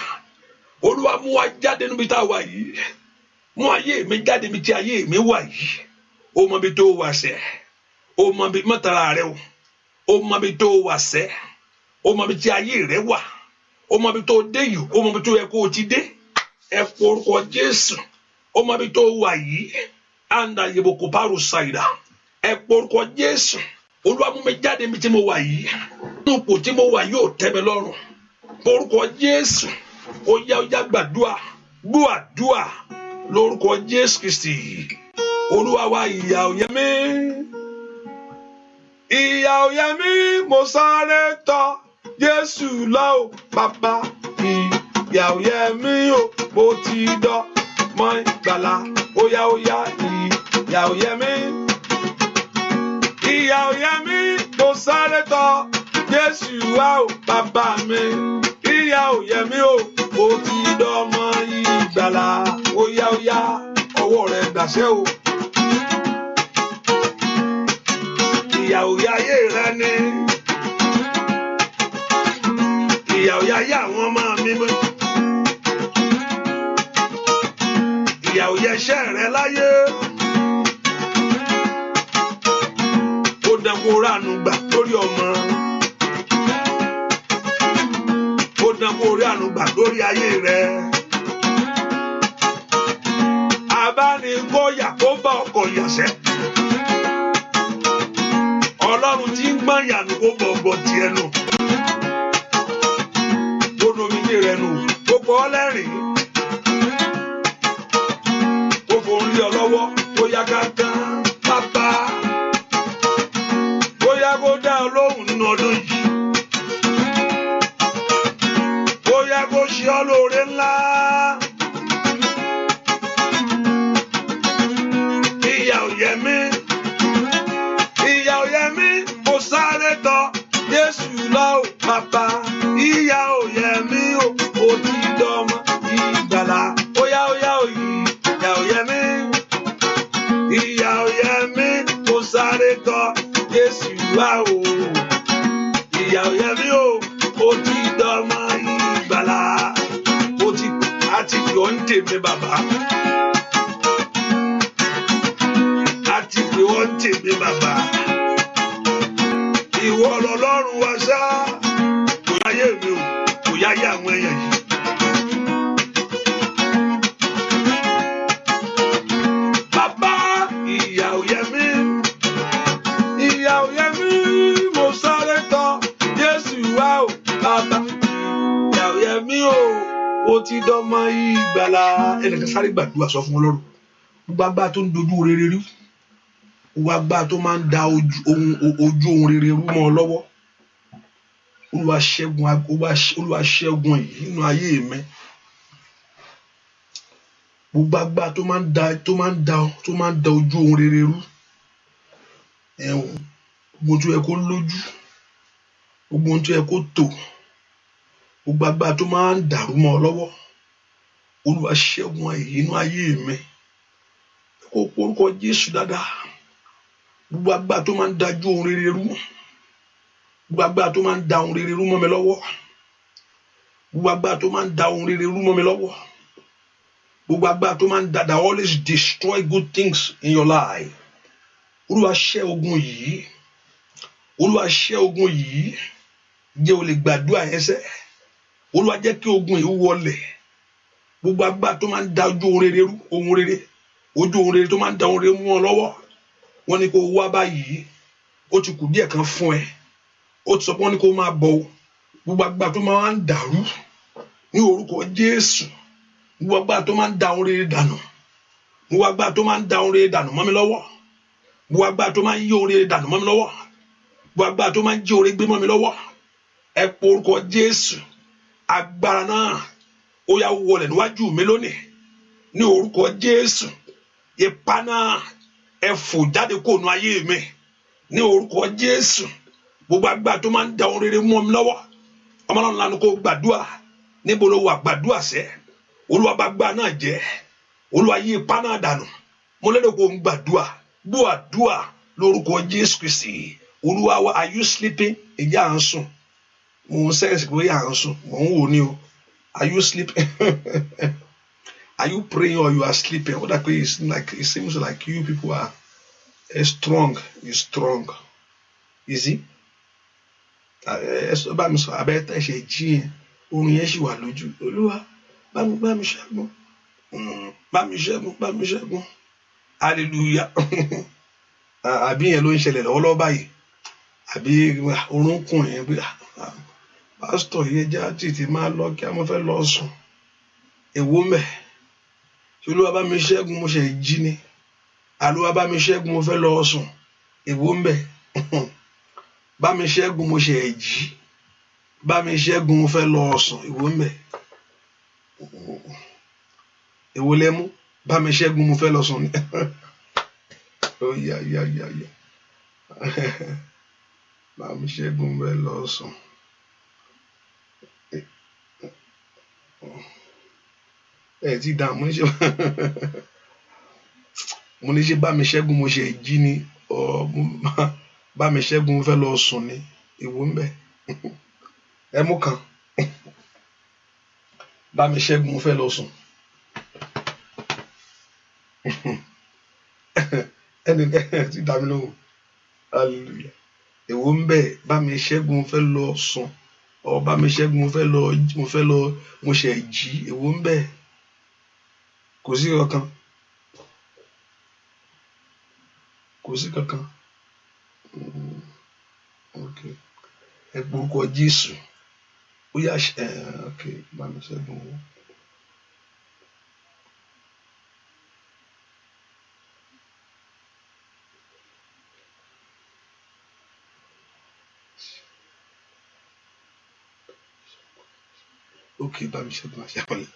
Olúwa mú wa jáde níbi tá a wà yìí mú ayé mi jáde níbi tí ayé mi wà yìí ó mọ bí tó wà sẹ́ ó mọ bí mọ́tara rẹ ó mọ bí tó wà sẹ́ ó mọ bí tí ayé rẹ wà ó mọ bí tó dé yìí ó mọ bí tó yẹ kó o ti dé ẹ porúkọ Jésù ó mọ bí tó wà yìí anda yeboko paru saida ẹ porúkọ Jésù Olúwa mú mi jáde níbi tí mo wà yìí nípò tí mo wà yóò tẹ́ mi lọ́rùn porúkọ Jésù ó yá gbàdúrà gbọ́ àdúrà lórúkọ Jésù Kristi Olúwa wa. Ìyà ò yẹ mí, ìyà ò yẹ mí, mo sáré tọ̀ Jésù lọ o bàbá. Ìyà ò yẹ mí o, mo ti dọ́mọ ìgbàlà. Ó yá ìyà ò yẹ mí, ìyà ò yẹ mí, mo sáré tọ̀ Jésù wá o bàbá mi. Ìyà ò yẹ mí o, mo ti dọ́mọ ìgbàlà. Ó yá ọwọ́ rẹ̀ dàṣẹ́ o. Ìyà ò yẹ ayé rẹ ni, ìyà ò yẹ ayé àwọn ọmọ mi mọ́, ìyà ò yẹ iṣẹ́ rẹ láyé. Ó dánwó ránù gbà lórí ọmọ, ó dánwó ránù gbà lórí ayé rẹ. Abánikóyà kó bá ọkọ̀ yàsẹ́, Ọlọ́run tí ń gbọ́n yànú kó bọ̀bọ̀ tiẹ̀ nù, kó nomijé rẹ nù, kó pọ̀ lẹ́rìn, kó forí ọ lọ́wọ́, kó yá kankan pápá, kó yá kó dá ọ lóhùn nínú ọdún yìí, kó yá kó ṣe ọ lóore ńlá. Ìyà ò yẹ mí, ìyà ò yẹ mí, mo sáré tọ̀ Jésù lọ o bàbá. Ìyà ò yẹ mí o, mo ti dọ́mọ ìgbàlà. Ó yá ìyà ò yẹ mí, ìyà ò yẹ mí, mo sáré tọ̀ Jésù wá o. Ìyà ò yẹ mí o, mo ti dọ́mọ ìgbàlà. Àti pè ọ́ ń tèmi bàbá, àti pè ọ́ ń tèmi bàbá. Ìwọ Ọlọ́run wa ṣá, kò yáyé mi o, kò yáyé àwọn èèyàn yìí. Bàbá, ìyà ò yẹ mí, ìyà ò yẹ mí, mo sáré tọ̀ Jésù wá o bàbá. Ìyà ò yẹ mí o, mo ti dọ́mọ ìgbàlà. Ẹnìkan sáré gbàdúrà sọ fún Ọlọ́run, gbogbo agbára tó ń dojú rere rú, gbogbo agbára tó máa ń da ojú ohun rere rú mọ́ ọ lọ́wọ́, Olúwa ṣẹ́gun yìí nínú ayé mi. Gbogbo agbára tó máa ń da ojú ohun rere rú, gbogbo ohun tó yẹ kó lójú, gbogbo ohun tó yẹ kó tò, gbogbo agbára tó máa ń dàrú mọ́ ọ lọ́wọ́, Olúwa ṣẹ́gun yìí nínú ayé mi. Kó porúkọ Jésù dáadáa. Gbogbo agbára tó máa ń dájú ohun rere rú, gbogbo agbára tó máa ń da ohun rere rú mọ́ mi lọ́wọ́, gbogbo agbára tó máa ń da ohun rere rú mọ́ mi lọ́wọ́, gbogbo agbára tó máa ń that always destroy good things in your life. Olúwa ṣẹ́ ogun yìí, Olúwa ṣẹ́ ogun yìí. Jẹ́ o lè gbàdúrà yẹn sẹ́, Olúwa jẹ́ kí ogun yìí wọlẹ̀. Gbogbo agbára tó máa ń da ojú ohun rere rú, ojú ohun rere tó máa ń da ohun rere mú ọ lọ́wọ́, wọ́n ní kó wá báyìí, ó ti kù díẹ̀ kan fún ẹ, ó ti sọ pé wọ́n ní kó máa bọ̀ o. Gbogbo agbára tó máa ń dàrú ní orúkọ Jésù, gbogbo agbára tó máa ń da ohun rere dànù, gbogbo agbára tó máa ń da ohun rere dànù mọ́ mi lọ́wọ́, gbogbo agbára tó máa ń yí ohun rere dànù mọ́ mi lọ́wọ́, gbogbo agbára tó máa ń jí ohun rere gbé mọ́ mi lọ́wọ́, ẹ po orúkọ Jésù. Agbára náà ó yá wọlẹ̀ níwájú mi lónìí ní orúkọ Jésù. Ipá náà ẹ fò jáde kó nu ayé mi ní orúkọ Jésù. Gbogbo agbára tó máa ń da ohun rere mọ́ mi lọ́wọ́, ọmọ náà lanu kó gbàdúrà. Níbo ló wà? Gbàdúrà sẹ́. Olúwa bá gbà náà jẹ́, Olúwa yí ipá náà dànù. Mo lérò pé o ń gbàdúrà, gbọ́ àdúrà lórúkọ Jésù Kristi. Olúwa wa, are you sleeping? Ìjà à ń sùn. Mo ń sẹ́yìn sí pé à ń sùn. Mo ń wò ní o. Are you sleeping? Are you praying or you are sleeping? What that is like? It seems like you people are strong. You're strong. Is it? Bá mi sọ abẹ́tẹ̀ ṣe jí yẹn, oorun yẹn ṣì wà lójú. Olúwa bá mi ṣẹ́gun, bá mi ṣẹ́gun, bá mi ṣẹ́gun. Hallelujah. Àbí yẹn ló ń ṣẹlẹ̀ lọ́wọ́lọ́wọ́ báyìí. Àbí orúnkún yẹn bí Pastor yẹjá títí máa lọ kí a mo fẹ́ lọ sùn. Èwo mẹ́. Olúwa bá mi ṣẹ́gun mo ṣe jí ni. Olúwa bá mi ṣẹ́gun mo fẹ́ lọ sùn. Èwo mẹ́. Bá mi ṣẹ́gun mo ṣe jí. Bá mi ṣẹ́gun mo fẹ́ lọ sùn. Èwo mẹ́. Èwo lẹ́mú. Bá mi ṣẹ́gun mo fẹ́ lọ sùn ni. Oh yeah. Bá mi ṣẹ́gun mo fẹ́ lọ sùn. Ti dá mo ní ṣe bá mi ṣẹ́gun mo ṣe jí ni bá mi ṣẹ́gun mo fẹ́ lọ sùn ni. Èwo ń bẹ. Ẹ mú kan. Bá mi ṣẹ́gun mo fẹ́ lọ sùn. Ẹni ti dá mi lóhùn. Hallelujah. Èwo ń bẹ. Bá mi ṣẹ́gun mo fẹ́ lọ sùn. Bá mi ṣẹ́gun mo ṣe jí. Èwo ń bẹ. Kò sí kankan. Kò sí kankan. Okay. Ẹ gbórúkọ Jésù. Ó yá okay. Bá mi ṣẹ́gun. Okay, bá mi ṣẹ́gun àṣàpọ̀lẹ̀.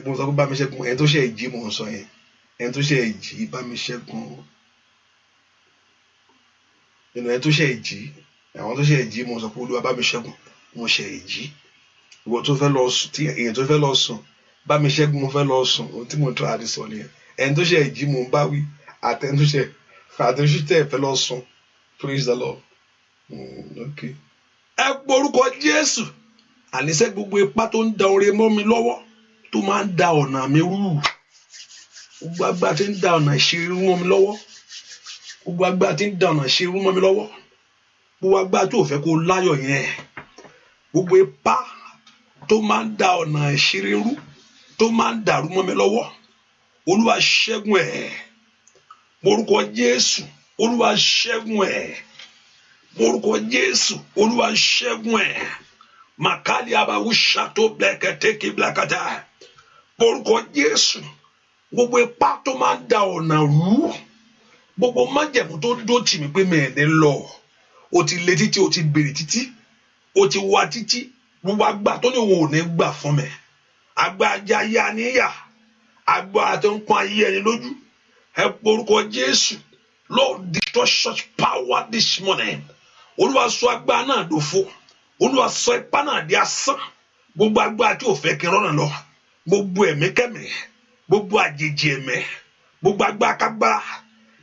Mo sọ pé bá mi ṣẹ́gun ẹni tó ṣe jí mo ń sọ yẹn. Ẹni tó ṣe jí bá mi ṣẹ́gun. Ẹni tó ṣe jí. Àwọn tó ṣe jí mo sọ pé Olúwa bá mi ṣẹ́gun mo ṣe jí. Ìwọ tó fẹ́ lọ sùn tí èèyàn tó fẹ́ lọ sùn bá mi ṣẹ́gun mo fẹ́ lọ sùn. Ohun tí mo ń tọ́ àdìsọ nìyẹn. Ẹni tó ṣe jí mo ń bá wí. Àtẹnusẹ fẹ́ lọ sùn. Praise the Lord. Okay. Ẹ porúkọ Jésù. Àníṣe gbogbo ipá tó ń da oore mọ́ mi lọ́wọ́ tó máa ń da ọ̀nà mi rú. Gbogbo agbára tí ń da ọ̀nà ìṣerú mọ́ mi lọ́wọ́. Gbogbo agbára tí ń da ọ̀nà ìṣerú mọ́ mi lọ́wọ́. Gbogbo agbára tó fẹ́ kó láyọ̀ yẹn. Gbogbo ipá tó máa ń da ọ̀nà ìṣerú tó máa ń dàrú mọ́ mi lọ́wọ́. Olúwa ṣẹ́gun ẹ̀. Porúkọ Jésù. Olúwa ṣẹ́gun ẹ̀. Porúkọ Jésù. Olúwa ṣẹ́gun ẹ̀. Makali abawu shato bleketeki blakata. Porúkọ Jésù. Gbogbo ipá tó máa ń da ọ̀nà rú. Gbogbo májẹ̀mú tó dó tì mí pé mi ẹ̀ ní lọ. O ti lé títí, o ti bèrè títí, o ti wá títí. Gbogbo agbá tó ní òun ò ní gbà fún mi. Agbá ajá yá níyà. Agbá tó ń pọ́n ayé ẹni lójú. Ẹ porúkọ Jésù. Lord, destroy such power this morning. Olúwa sọ agbá náà dòfo. Olúwa sọ ipá náà di asán. Gbogbo agbá tí ò fẹ́ kí n rọ́nà lọ. Gbogbo ẹ̀mí kẹ́mí. Gbogbo àjèjì ẹ̀mí. Gbogbo agbá kágbá.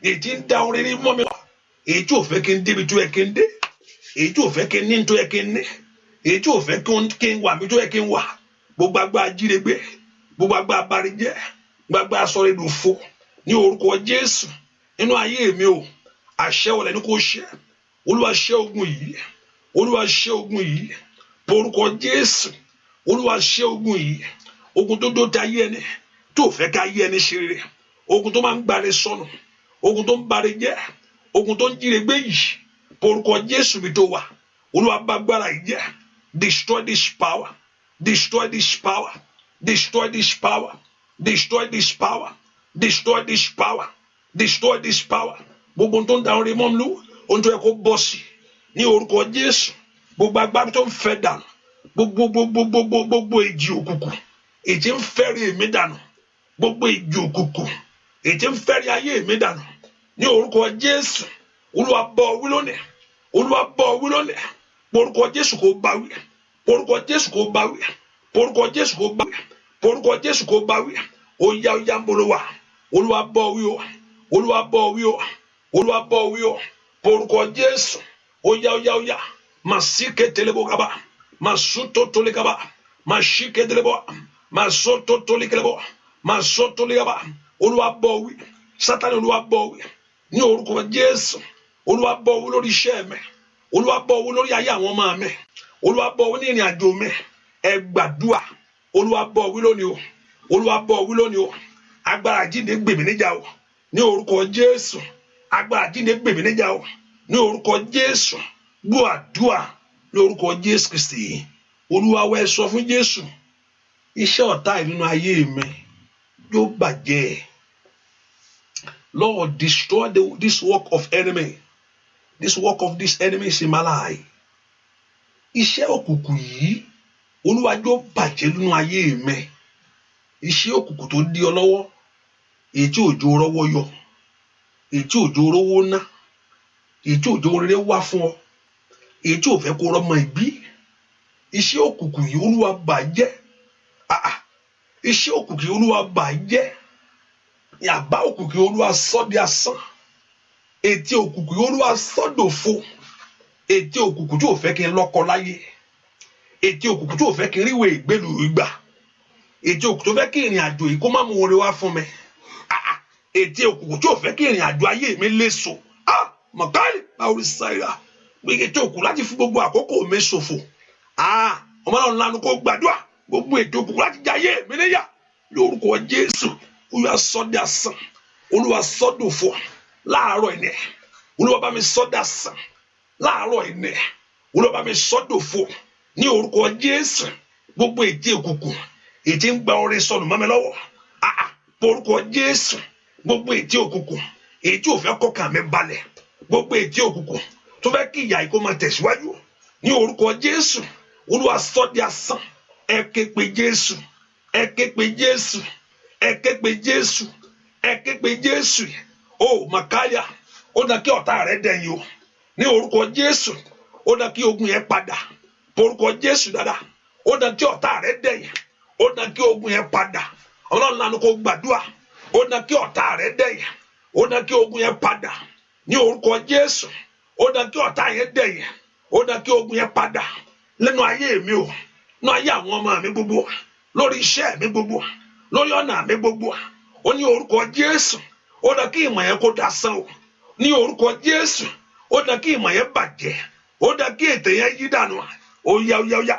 Èyí tí ń da orin ní mọ́ mi lọ. Èyí tí ò fẹ́ kí n débi tó yẹ kí n dé. Èyí tí ò fẹ́ kí n ní tó yẹ kí n ní. Èyí tí ò fẹ́ kí n wà mí tó yẹ kí n wà. Gbogbo agbá ajírégbé. Gbogbo agbá abarijẹ́. Gbogbo agbá asọ̀rọ̀ ìdòfo. Ní orúkọ Jésù. Nínú ayé mi o. Àṣẹ wọlé ní kò ṣe. Olúwa ṣẹ́ ogun yìí. Olúwa ṣẹ́ ogun yìí. Orúkọ Jésù. Olúwa ṣẹ́ ogun yìí. Ogun tó dó ta ayé ẹni. Tó fẹ́ ká ayé ẹni ṣe rere. Ogun tó máa ń gbáre sọnù. Ogun tó ń bare jẹ́. Ogun tó ń jíre gbé yìí. Orúkọ Jésù bí tó wà. Olúwa bá agbára yìí jẹ́. Destroy this power. Destroy this power. Destroy this power. Destroy this power. Destroy this power. Destroy this power. Gbogbo tó ń da orin mọ́ mi lú. Ohun tó yẹ kó bọ́ sí. Ní orúkọ Jésù. Gbogbo agbára tó ń fẹ́ dànù. Gbogbo ìjì òkùnkùn. Èyí ń fẹ́rí èmi dànù. Gbogbo ìjì òkùnkùn. Èyí ń fẹ́rí ayé èmi dànù. Ní orúkọ Jésù. Olúwa bọ́ wí lónìí. Olúwa bọ́ wí lónìí. Orúkọ Jésù kó bá wí. Orúkọ Jésù kó bá wí. Orúkọ Jésù kó bá wí. Orúkọ Jésù kó bá wí. Ó yá ń bolo wa. Olúwa bọ́ wí o. Olúwa bọ́ wí o. Olúwa bọ́ wí o. Orúkọ Jésù. Ó yá. Masike telebo gaba. Masuto tole gaba. Mashike telebo. Masoto tole kelebo. Masoto tole gaba. Olúwa bọ́ wí. Sátánì Olúwa bọ́ wí. Ní orúkọ Jésù. Olúwa bọ́ wí lórí iṣẹ́ mi. Olúwa bọ́ wí lórí ayé àwọn ọmọ mi. Olúwa bọ́ wí ní ìrìn àjò mi. Ẹ gbàdúrà. Olúwa bọ́ wí lónìí o. Olúwa bọ́ wí lónìí o. Agbára jíǹde gbèmí níjà o. Ní orúkọ Jésù. Agbára jíǹde gbèmí níjà o. Ní orúkọ Jésù. gbọ́ àdúà lórúkọ Jésù Kristi. Olúwa wá sọ fún Jésù, iṣẹ́ ọ̀tá nínú ayé mi yóò bàjẹ́. Lord, destroy this work of enemy. This work of this enemy is in my life. Iṣẹ́ òkùnkùn yìí, Olúwa yóò bàjẹ́ nínú ayé mi. Iṣẹ́ òkùnkùn tó dí ọ lọ́wọ́, èyí tí òjò rọ́wọ́ yọ, èyí tí òjò rówó ná, èyí tí òjò rere wá fún ọ, èyí tí ò fẹ́ kó rọ́mọ ìbí. Iṣẹ́ òkùnkùn yìí Olúwa bàjẹ́. Iṣẹ́ òkùnkùn yìí Olúwa bàjẹ́. Àbá òkùnkùn yìí Olúwa sọ di asán. Ètè òkùnkùn yìí Olúwa sọ dòfo. Ètè òkùnkùn tí ò fẹ́ kí n lọ́kọ láyé. Ètè òkùnkùn tí ò fẹ́ kí n ríwèé ìgbélu ìgbà. Ètè òkùnkùn tó fẹ́ kí ìrìn àjò yìí kó má mú oore wá fún mi. Ètè òkùnkùn tí ò fẹ́ kí ìrìn àjò ayé mi léso. Mọ̀kálì báwo sáyà. Ètè òkùnkùn láti fi gbogbo àkókò mi ṣòfò. Ọmọ náà lanu kó gbàdúrà. Gbogbo ètè òkùnkùn láti jẹ ayé mi níyà. Lórúkọ Jésù, Olúwa sọ di asán. Olúwa sọ dòfo. Láàárọ̀ ìní, Olúwa bá mi sọ di asán. Láàárọ̀ ìní, Olúwa bá mi sọ dòfo. Ní orúkọ Jésù, gbogbo ètè òkùnkùn, ètè ń gba oore sọnù mọ́ mi lọ́wọ́. Orúkọ Jésù, gbogbo ètè òkùnkùn, ètè ò fẹ́ kọ́kàn mi balẹ̀. Gbogbo ètè òkùnkùn tó fẹ́ kí ìyà yìí kó máa tẹ̀síwájú. Ní orúkọ Jésù, Olúwa sọ di asán. Ẹ ké pe Jésù, ẹ ké pe Jésù, ẹ ké pe Jésù, ẹ ké pe Jésù. Màkàyà, ó dá kí ọ̀tá rẹ̀ dẹ̀yìn o. Ní orúkọ Jésù, ó dá kí ogun yẹn padà. Orúkọ Jésù dáadáa, ó dá kí ọ̀tá rẹ̀ dẹ̀yìn. Ó dá kí ogun yẹn padà. Ọlọ́run lanu kó gbàdúrà. Ó dá kí ọ̀tá rẹ̀ dẹ̀yìn. Ó dá kí ogun yẹn padà. Ní orúkọ Jésù, ó dá kí ọ̀tá yẹn dẹ̀yìn. Ó dá kí ogun yẹn padà. Lẹ́nu ayé mi o, nínú ayé àwọn ọmọ mi gbogbo, lórí iṣẹ́ mi gbogbo, lórí ọ̀nà mi gbogbo. Ó ní orúkọ Jésù, ó dá kí ìmọ̀ yẹn kó dasán o. Ní orúkọ Jésù, ó dá kí ìmọ̀ yẹn bàjẹ́. Ó dá kí ètè yẹn yí dànù. Ó yá.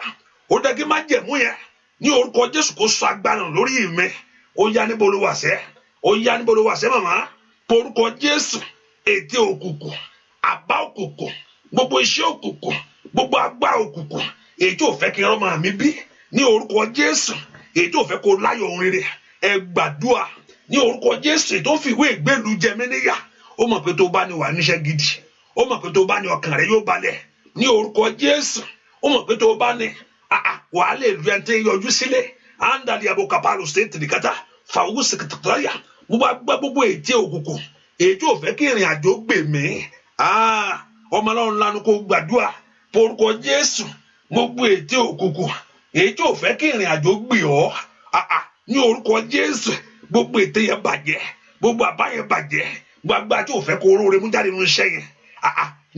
Ó dá kí májẹ̀mú yẹn ní orúkọ Jésù kó sọ agbára lórí mi. Ó yá níbo ló wà sẹ́? Ó yá níbo ló wà sẹ́ màmá? Orúkọ Jésù, ètè òkùnkùn, àbá òkùnkùn, gbogbo iṣẹ́ òkùnkùn, gbogbo agbára òkùnkùn, èyí tí ò fẹ́ kí ọmọ mi bí. Ní orúkọ Jésù, èyí tí ò fẹ́ kó láyọ̀ ohun rere. Ẹ gbàdúrà ní orúkọ Jésù. Èyí tó fi ìwé ìgbélu jẹ mí níyà. Ó mọ̀ pé tó bá ní wà níṣẹ́ gidi. Ó mọ̀ pé tó bá ní ọkàn rẹ yóò balẹ̀. Ní orúkọ Jésù, ó mọ̀ pé tó bá ní wà á lè lu ẹni tí ń yọjú sílé. Ándàlí abokapalo ṣe tìrìkátà fàwọ́ sèkìtìkìtìláyà. Gbogbo ètè òkùnkùn, èyí tí ò fẹ́ kí ìrìn àjò gbè mí. Ọmọ Ọlọ́run lanu kó gbàdúrà. Orúkọ Jésù, gbogbo ètè òkùnkùn, èyí tí ò fẹ́ kí ìrìn àjò gbè ọ́. Ní orúkọ Jésù, gbogbo ètè yẹn bàjẹ́. Gbogbo àbá yẹn bàjẹ́. Gbogbo àti ò fẹ́ kó oróore mú jáde nínú iṣẹ́ yẹn.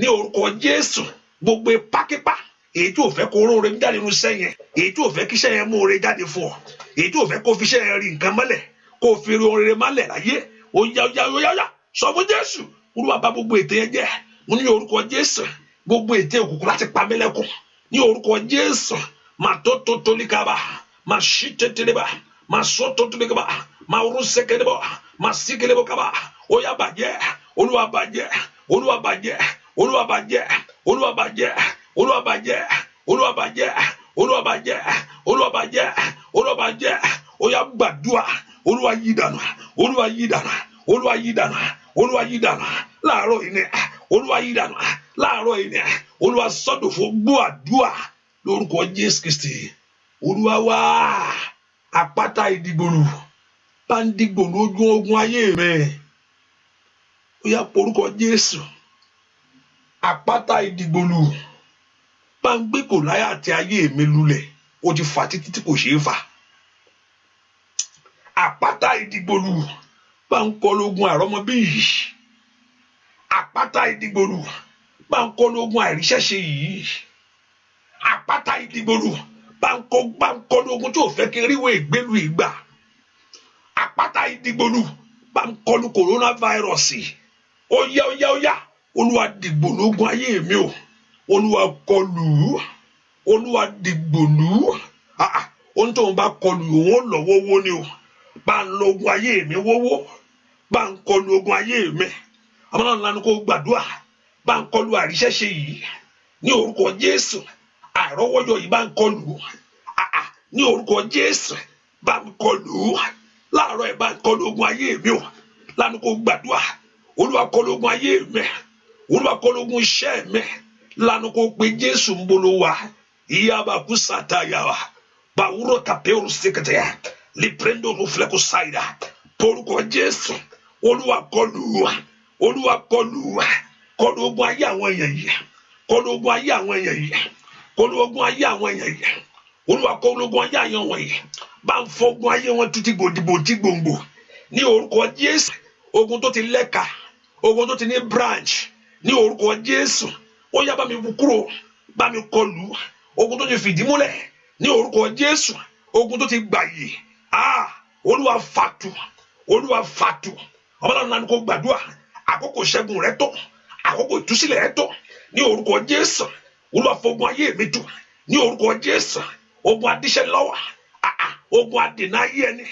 Ní orúkọ Jésù, gbogbo pákípá, èyí tí ò fẹ́ kó oróore mú jáde nínú iṣẹ́ yẹn. Èyí tí ò fẹ́ kí iṣẹ́ yẹn mú oore jáde fún ọ. Èyí tí ò fẹ́ kó fi iṣẹ́ yẹn rí nǹkan mọ́lẹ̀. Kó fi rí oore mọ́lẹ̀ láyé. Ó yá. Sọ fún Jésù, Olúwa bà gbogbo ètè yẹn jẹ́. Mo ní orúkọ Jésù, gbogbo ètè òkùnkùn láti pa mí lẹ́kùn. Ní orúkọ Jésù, máa tó tolikaba, máa ṣí tètèlébà, máa sọ tó tolikaba, máa rú sẹ́kẹ̀lébọ̀, máa sí kẹlẹ́bọ̀ kaba. Ó yá bàjẹ́, Olúwa bàjẹ́, Olúwa bàjẹ́, Olúwa bàjẹ́, Olúwa bàjẹ́, Olúwa bàjẹ́, Olúwa bàjẹ́, Olúwa bàjẹ́, Olúwa bàjẹ́, Olúwa bàjẹ́. Ó yá gbàdúrà, Olúwa yí dànù, Olúwa yí dànù, Olúwa yí dànù, Olúwa yí dànù. Láàárọ̀ yìí ni Olúwa yí dànù. Láàárọ̀ yìí ni Olúwa sọ́dọ̀fọ̀ gbọ́ àdúrà lórúkọ Jésù Kristi. Olúwa wá àpáta ìdìgbòlù bá ń dìgbò lójú ogun ayé mi. Ó yá porúkọ Jésù. Àpáta ìdìgbòlù bá ń gbé Gòláyátì ayé mi lulẹ̀. Ó ti fà títí tí kò ṣeé fà. Àpáta ìdìgbòlù bá ń kọ lógun àrọ́mọbí yìí. Àpáta ìdìgbòlù bá ń kọ lógun àìríṣẹ́ṣe yìí. Àpáta ìdìgbòlù bá ń kọ lógun tí ò fẹ́ kí ríwé ìgbélu ìgbà. Àpáta ìdìgbòlù bá ń kọlu coronavirus. Ó yá. Olúwa dìgbò lógun ayé mi o. Olúwa kọlù. Olúwa dìgbòlù. Ohun tó ń bá kọlù òun lọ́wọ́ wó ni o. Bá ń lo ogun ayé mi wọ́wọ́. Bá ń kọlu ogun ayé mi. Ọmọ náà lanu kó gbàdúrà. Bá ń kọlu àríṣẹ́ṣe yìí. ní orúkọ Jésù àìrọ́wọ́yọ̀ yìí bá ń kọlù ní orúkọ Jésù bá ń kọlù láàárọ̀ ẹ̀ bá ń kọlù ogun ayé mi o lánàá kó gbàdúrà Olúwa kọlù ogun ayé mi Olúwa kọlù ogun iṣẹ́ mi lánàá kó pe Jésù ń bolo wa ìyá bá kú sátayà wa bàwúrò kàpẹ́rù sèkìtìyà liprendo ruflẹ́kù sáyidà porúkọ Jésù Olúwa kọlù wa Olúwa kọlù wa kọlù ogun ayé àwọn èèyàn yìí kọlù ogun ayé àwọn èèyàn yìí kọlù ogun ayé àwọn èèyàn yìí Olúwa kọlù ogun ayé àwọn wọ̀nyí bá ń fọ́ ogun ayé wọn títí gbòdìbò tí gbòǹgbò ní orúkọ Jésù ogun tó ti lẹ́ka ogun tó ti ní branch ní orúkọ Jésù ó yá bá mi wú kúrò bá mi kọlù ogun tó ti fìdí múlẹ̀ ní orúkọ Jésù ogun tó ti gbàyè Olúwa fàtú ọmọláwọn náà kò gbàdúrà àkókò ṣẹ́gun rẹ tó àkókò ìtúsílẹ̀ rẹ tó ní orúkọ Jésù Olúwa fọgun ayé mi tú ní orúkọ Jésù ogun adíṣẹ́ lọ́wọ́ ogun adènà ayé ẹni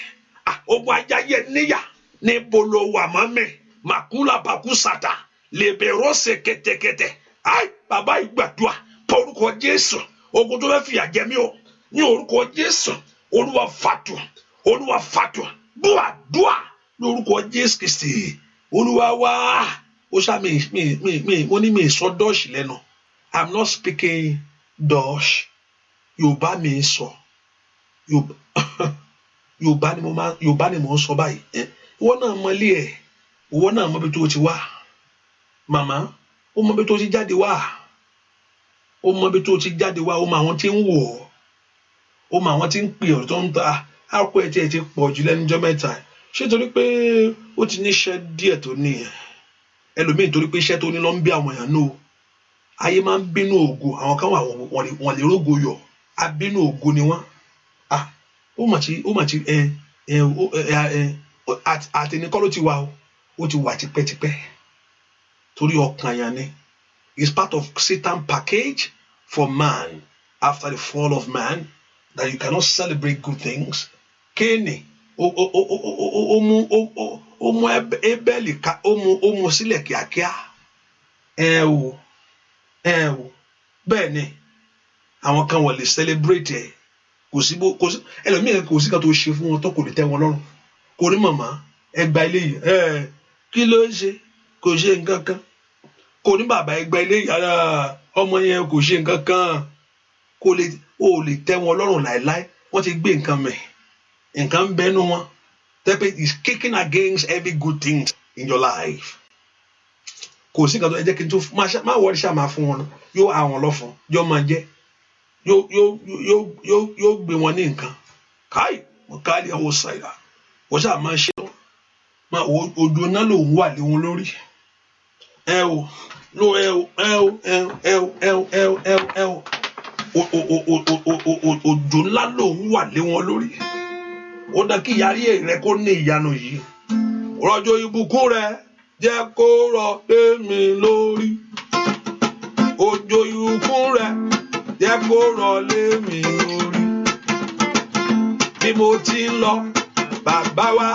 ogun ajá ayé níyà ní bolo wà mọ́mí màkúlà bàkúsàtà lè bẹ̀rọ̀ ṣe kẹ̀tẹ̀kẹ̀tẹ̀ bàbá ìgbàdúrà orúkọ Jésù ogun tó fẹ́ fìyà jẹ mí o ní orúkọ Jésù Olúwa fàtú dúà lórúkọ Jésù Kristi Olúwa wá ó ṣá mo ní mi sọ Dutch lẹ́nu I'm not speaking Dutch Yorùbá mi sọ Yorùbá ni mo ń sọ báyìí ìwọ náà mọlé ẹ ìwọ náà mọbi tó ti wá màmá ó mọbi tó ti jáde wá ó mọbi tó ti jáde wá ó mọ àwọn tí ń wò ó mọ àwọn tí ń pè ọ́ tó ń ta àpò ẹ̀ tí ẹ ti pọ̀ jù lẹ́nujọ́ mẹ́ta ṣé torí pé ó ti níṣẹ́ díẹ̀ tó ní ẹ̀ ẹlòmíì torí pé iṣẹ́ tó ní ló ń bí àwọn èèyàn náà ayé máa ń bínú ògo àwọn kan wà wọ́n lè rógo yọ abínú ògo ni wọ́n ó mà ti àtẹnikọ́ ló ti wà ó ti wà tipẹ́tipẹ́ torí ọkàn yẹn ni it's part of Satan package for man after the fall of man that you cannot celebrate good things kéènì ó mú Ébẹ́lì ká ó mú sílẹ̀ kíákíá bẹ́ẹ̀ ni àwọn kan wọ́n lè celebrate ẹ̀ kò sí ẹlòmíràn kò sí kan tó ṣe fún wọn tó kò lè tẹ́ wọn lọ́rùn kò ní màmá ẹgbà ilé yìí kí ló ń ṣe kò ṣe nǹkan kan kò ní bàbá ẹgbà ilé yìí ọmọ yẹn kò ṣe nǹkan kan kò lè tẹ́ wọn lọ́rùn láéláé wọ́n ti gbé nǹkan mẹ́ nǹkan ń bẹnu wọn tẹ́pẹ́ is kicking against every good thing in your life kò sí nǹkan tó ẹ jẹ́ kí n tó má wọlé ṣáà máa fún wọn yóò àwọn lọ́fun yóò máa jẹ́ yóò gbé wọn ní nǹkan káì wọn káàlì àwọn ṣàìlà wọn ṣáà máa ṣe wọn ojú náà lòun wà lé wọn lórí òjò ńlá lòun wà lé wọn lórí ó dá kí ìyárí rẹ kó ní ìyanu yìí rọ̀jò ìbùkún rẹ jẹ́ kó rọ̀ lé mi lórí òjò ìbùkún rẹ jẹ́ kó rọ̀ lé mi lórí bí mo ti ń lọ bàbá wa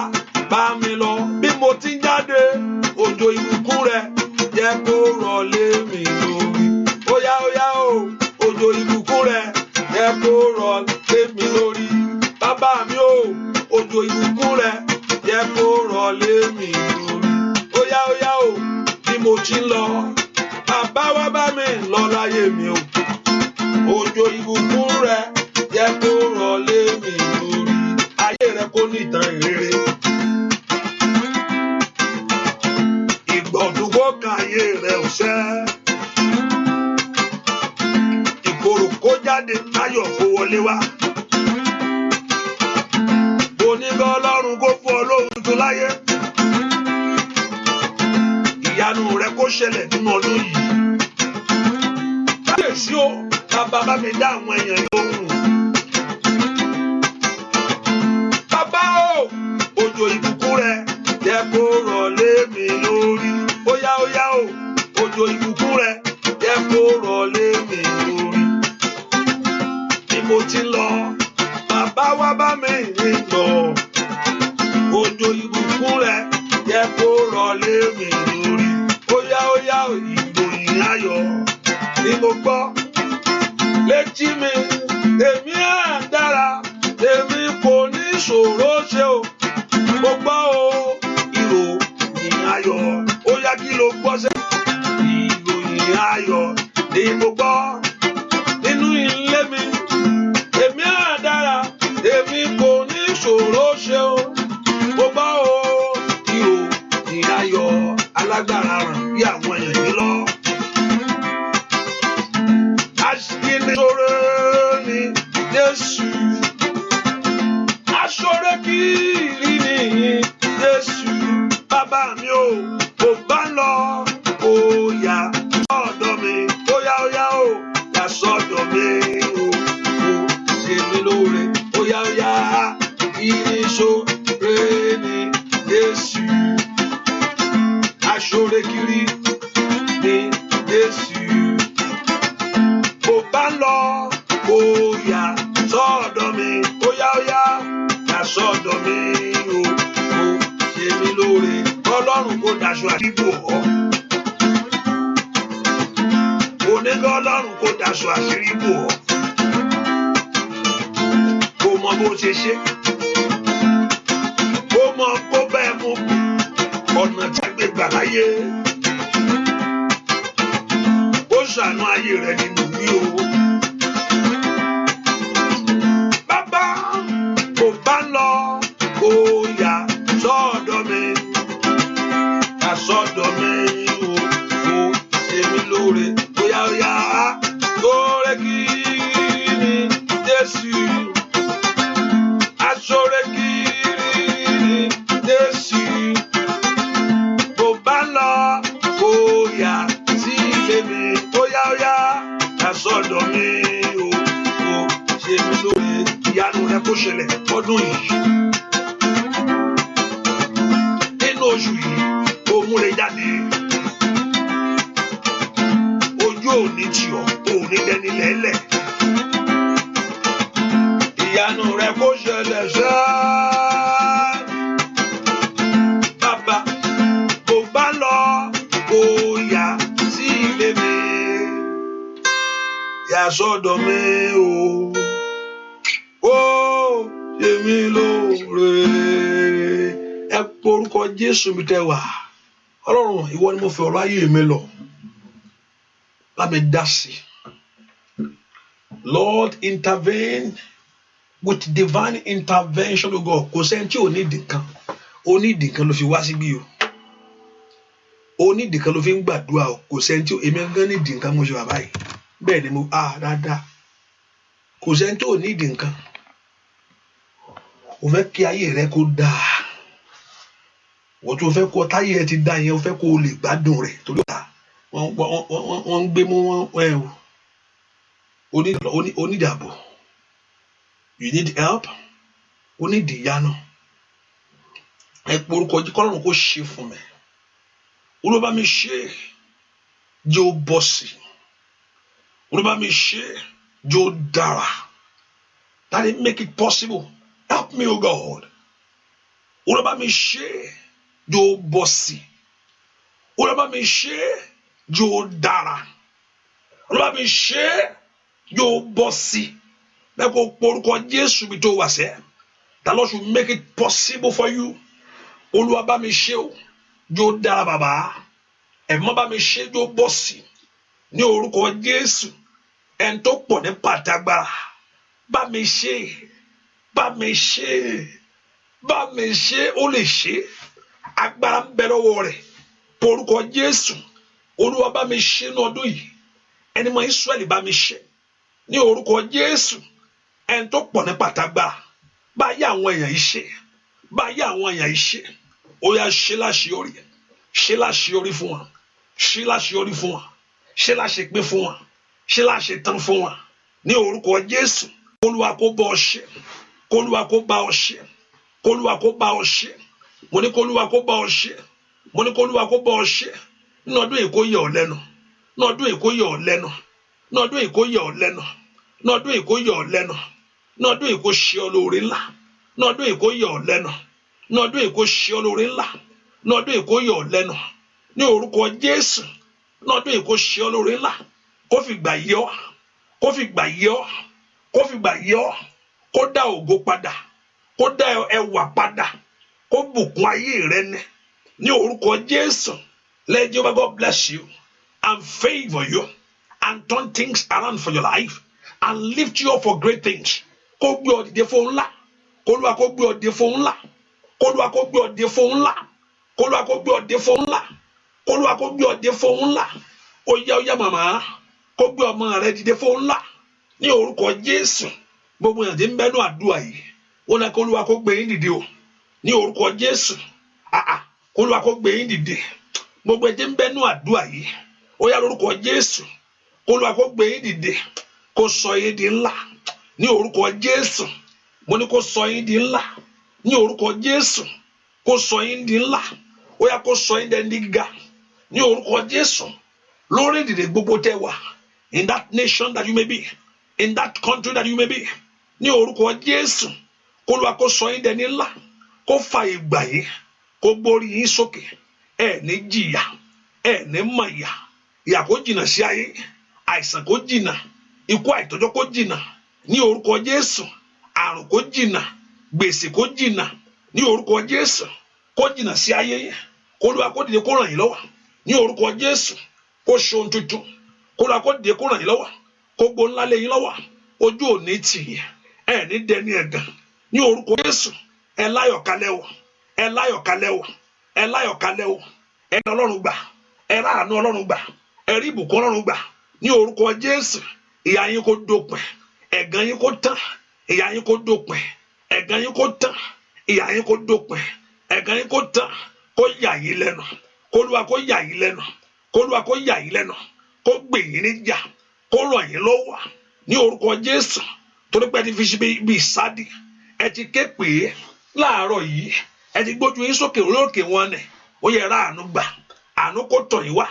bá mi lọ bí mo ti ń jáde òjò ìbùkún rẹ jẹ́ kó rọ̀ lé mi lórí óyá o òjò ìbùkún rẹ jẹ́ kó rọ̀ lé mi lórí bàbá mi o òjò ìbùkún rẹ jẹ́ kó rọ̀ lé mi lórí óyá o bí mo ti ń lọ bàbá wa bá mi lọ láyé mi o òjò ìbùkún rẹ jẹ́ kó rọ̀ lé mi lórí ayé rẹ kó ní ìtàn ìrere ìgbọ̀dúgbò kan ayé rẹ ò ṣẹ́ ìkorò kó jáde ayọ̀ kó wọlé wá onígbà Ọlọ́run kó fún ọ lóhun tó láyé ìyanu rẹ kó ṣẹlẹ̀ nínú ọdún yìí káyèsí o bàbá mi dá àwọn èèyàn lóhùn bàbá o òjò ìbùkún rẹ jẹ́ kó rọ̀ lé mi lórí óyá o òjò ìbùkún rẹ jẹ́ kó rọ̀ lé mi lórí bí mo ti lọ bàbá wa bá mi rìn lọ òjò ìbùkún rẹ jẹ́ kó rọ̀ lé mi lórí óyá ìròyìn ayọ̀ ni mo gbọ́ létí mi èmi á dára èmi kò ní ṣòro ṣe o mo gbọ́ o ìròyìn ayọ̀ ó yá kí ló gbọ́ sẹ́ ìròyìn ayọ̀ ni mo gbọ́ nínú ilé mi èmi á dára èmi kò ní ṣòro ṣe o mo gbọ́ o ìròyìn ayọ̀ alágbára ràn bí àwọn èèyàn yìí lọ. Aṣíkiri ni Jésù aṣọ́ré kiri ni Jésù bàbá mi ò kò bá lọ ó yá sọ́dọ̀ mi ó yá ó yá sọ́dọ̀ mi ó ṣe mí lóore ó yá ìṣòro ni Jésù aṣọ́ré kiri ni Jésù kò bá lọ ó yá sọ́dọ̀ mi ó yá sọ́dọ̀ mi ó ṣe mí lóore Ọlọ́run kò daṣọ àṣírí bò ọ́ onígbà Ọlọ́run kò daṣọ àṣírí bò ọ́ kò mọ bó ṣe ṣe kò mọ kó bẹ́ẹ̀ mú ọ̀nà tí a gbé gbà láyé ó ṣàánú ayé rẹ nínú mi o. Bàbá kò bá lọ ó yá sọ́dọ̀ mi sọ́dọ̀ mi ó ṣe mí lóore ó yá lóore kí ni Jésù aṣọ́ré kí ni Jésù kò bá lọ ó yá sí ilé mi ó yá sọ́dọ̀ mi ó ṣe mí lóore ìyanu rẹ kó ṣẹlẹ̀ ọdún yìí nínú oṣù yìí ó múre jáde ojú òní tì ọ́ òní dẹni lẹ́lẹ̀ ìyanu rẹ kó ṣẹlẹ̀ ṣá bàbá kò bá lọ kó yá sí ilé mi yá sọ́dọ̀ mi ó ṣe mí lóore ẹ porúkọ Jésù mi tẹ́ wà Ọlọ́run ìwọ ni mo fi ọ̀rọ̀ ayé mi lọ bá mi dá sí Lord intervene with divine intervention o God kò sẹ́ni tí ò ní ìdí kan ló fi wá síbí o ní ìdí kan ló fi ń gbàdúrà o kò sẹ́ni tí èmi gan ní ìdí nǹkan mo ṣe wà báyìí bẹ́ẹ̀ ni mo dáadáa kò sẹ́ni tí ò ní ìdí nǹkan o fẹ́ kí ayé rẹ kó dáa wọ́n tó fẹ́ kó táyé ẹ ti dá yẹn o fẹ́ kó o lè gbádùn rẹ̀ torí wọ́n ń gbé mú onídàbò you need help onídìyanu ẹ porúkọ jí kọ́lọ́run kó ṣe fún mi olúwa mi ṣe jẹ́ ó bọ́ sí olúwa mi ṣe jẹ́ ó dára that it make it possible help me o God olúwa mi ṣe jẹ́ ó bọ́ sí olúwa mi ṣe jẹ́ ó dára olúwa mi ṣe jẹ́ ó bọ́ sí bẹ́ẹ̀ kó porúkọ Jésù bí tó wà sẹ́ that Lord should make it possible for you olúwa bá mi ṣe o jẹ́ ó dára bàbá ẹ̀mọ́ bá mi ṣe jẹ́ ó bọ́ sí ní orúkọ Jésù ẹni tó pọ̀ ní pàtàgbára bá mi ṣe ó lè ṣe agbára ń bẹ lọ́wọ́ rẹ̀ porúkọ Jésù olúwa bá mi ṣe ní ọdún yìí ẹni mọ Ísírẹ́lì bá mi ṣe ní orúkọ Jésù ẹni tó pọ̀ ní pàtàgbára bá yá àwọn èèyàn yìí ṣe ó yá ṣe láṣeyọrí fún wọn ṣe láṣepé fún wọn ṣe láṣetán fún wọn ní orúkọ Jésù olúwa kó bá ọ ṣe kólúwa kó bá ọ ṣe mo ní kólúwa kó bá ọ ṣe nínú ọdún èkó yẹ ọ lẹ́nu nínú ọdún èkó yẹ ọ lẹ́nu nínú ọdún èkó yẹ ọ lẹ́nu nínú ọdún èkó yẹ ọ lẹ́nu nínú ọdún èkó ṣe ọ lóore ńlá nínú ọdún èkó yẹ ọ lẹ́nu nínú ọdún èkó ṣe ọ lóore ńlá nínú ọdún èkó yẹ ọ lẹ́nu ní orúkọ Jésù nínú ọdún èkó ṣe ọ lóore ńlá kó fi gbà yọ kó fi gbà yọ kó fi gbà yọ kó dá ògo padà kó dá ẹwà padà kó bùkún ayé rẹ ní orúkọ Jésù. Let Jehovah God bless you and favor you and turn things around for your life and lift you up for great things. Kó gbé ọ dìde fún ńlá, k'Olúwa kó gbé ọ dìde fún ńlá, k'Olúwa kó gbé ọ dìde fún ńlá, k'Olúwa kó gbé ọ dìde fún ńlá, k'Olúwa kó gbé ọ dìde fún ńlá. Ó yá màmá, kó gbé ọmọ rẹ dìde fún ńlá ní orúkọ Jésù. Gbogbo èèyàn tí ń bẹnu àdúrà yìí, ó ní k'Olúwa kó gbé yín dìde o ní orúkọ Jésù. K'Olúwa kó gbé yín dìde. Gbogbo èèyàn tí ń bẹnu àdúrà yìí, ó yá lórúkọ Jésù. K'Olúwa kó gbé yín dìde, kó sọ yín di ńlá ní orúkọ Jésù. Mo ní kó sọ yín di ńlá ní orúkọ Jésù. Kó sọ yín di ńlá. Ó yá kó sọ yín dẹni gíga ní orúkọ Jésù. Lórí ìdìde gbogbo tẹ́ wà, in that nation that you may be, in that country that you may be, ní orúkọ Jésù. K'Olúwa kó sọ yín dẹni ńlá, kó fa ìgbà yín, kó gbórí yín sókè. Ẹ ní jìyà, ẹ ní mọ̀yà, ìyà kó jìnnà sí ayé, àìsàn kó jìnnà, ikú àìtọ́jọ́ kó jìnnà ní orúkọ Jésù. Àrùn kó jìnnà, gbèsè kó jìnnà ní orúkọ Jésù. Kó jìnnà sí ayé yẹn. K'Olúwa kó dìde kó ràn yín lọ́wọ́ ní orúkọ Jésù. Kó ṣe ohun tuntun. K'Olúwa kó dìde kó ràn yín lọ́wọ́. Kó gbó ńlá lé yín lọ́wọ́. Ojú ò ní tì yín, ẹ ní dẹni ẹ̀gàn ní orúkọ Jésù. Ẹ láyọ̀ kalẹ̀ o, ẹ láyọ̀ kalẹ̀ o, ẹ láyọ̀ kalẹ̀ o. Ẹ ní Ọlọ́run gbà, ẹ ráàánú Ọlọ́run gbà, ẹ rí ìbùkún Ọlọ́run gbà ní orúkọ Jésù. Ìyà yín kó dópin, ẹ̀gàn yín kó tán, ìyà yín kó dópin, ẹ̀gàn yín kó tán, ìyà yín kó dópin, ẹ̀gàn yín kó tán. Kó yà yín lẹ́nu, k'Olúwa kó yà yín lẹ́nu, k'Olúwa kó yà yín lẹ́nu, kó gbè yín níjà, kó ràn yín lọ́wọ́ ní orúkọ Jésù. Torí pé ẹ ti fi ṣe bí ìsádi, ẹ ti ké pè é láàárọ̀ yìí, ẹ ti gbójú yín sókè lókè wọn nì. Ó yẹ ra àánú gbà, àánú kó tọ̀ yín wá,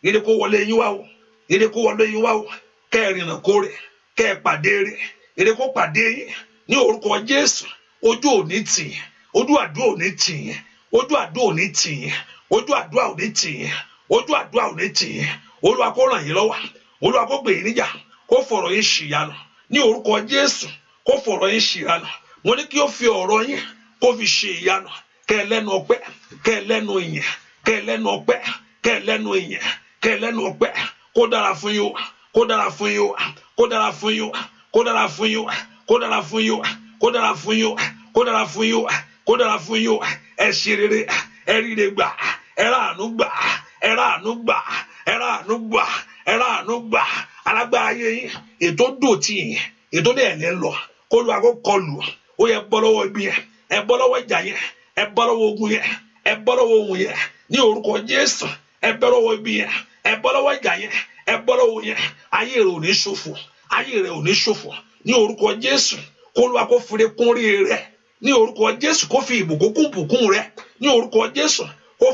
ire kó wọlé yín wá o, ire kó wọlé yín wá o. Kẹ́ ẹ rìnà kórè, kẹ́ ẹ pàdé rẹ̀, ire kó pàdé yín ní orúkọ Jésù. Ojú ò ní tì yín, ojú àdúrà ò ní tì yín, ojú àdúrà ò ní tì yín, ojú àdúrà ò ní tì yín, ojú àdúrà ò ní tì yín. Olúwa kó ràn yín lọ́wọ́, Olúwa kó gbè yín níjà, kó fọ̀rọ̀ yín ṣìyanu ní orúkọ Jésù. Kó fọ̀rọ̀ yín ṣìyanu. Mo ní kí ó fi ọ̀rọ̀ yín kó fi ṣe ìyanu. Kẹ́ ẹ lẹ́nu ọpẹ́, kẹ́ ẹ lẹ́nu ìyìn, kẹ́ ẹ lẹ́nu ọpẹ́, kẹ́ ẹ lẹ́nu ìyìn, kẹ́ ẹ lẹ́nu ọpẹ́. Kó dára fún yín o, kó dára fún yín o, kó dára fún yín o, kó dára fún yín o, kó dára fún yín o, kó dára fún yín o, kó dára fún yín o, kó dára fún yín o. Ẹ ṣe rere, ẹ ríre gbà, ẹ ráàánú gbà, ẹ ráàánú gbà, ẹ ráàánú gbà, ẹ ráàánú gbà. Alágbára ayé yín, ètò dòtí yín, ètò dẹ̀ lẹ́ lọ, k'Olúwa kó kọlù. Ó yẹ bọ́ lọ́wọ́ ibi yẹn, ẹ bọ́ lọ́wọ́ ìjà yẹn, ẹ bọ́ lọ́wọ́ ogun yẹn, ẹ bọ́ lọ́wọ́ ohun yẹn ní orúkọ Jésù. Ẹ bọ́ lọ́wọ́ ibi yẹn, ẹ bọ́ lọ́wọ́ ìjà yẹn, ẹ bọ́ lọ́wọ́ yẹn. Ayé rẹ ò ní ṣòfò, ayé rẹ ò ní ṣòfò ní orúkọ Jésù. K'Olúwa kó fure kún rí rẹ ní orúkọ Jésù. Kó fi ìbùkún kún bùkún rẹ ní orúkọ Jésù. Kó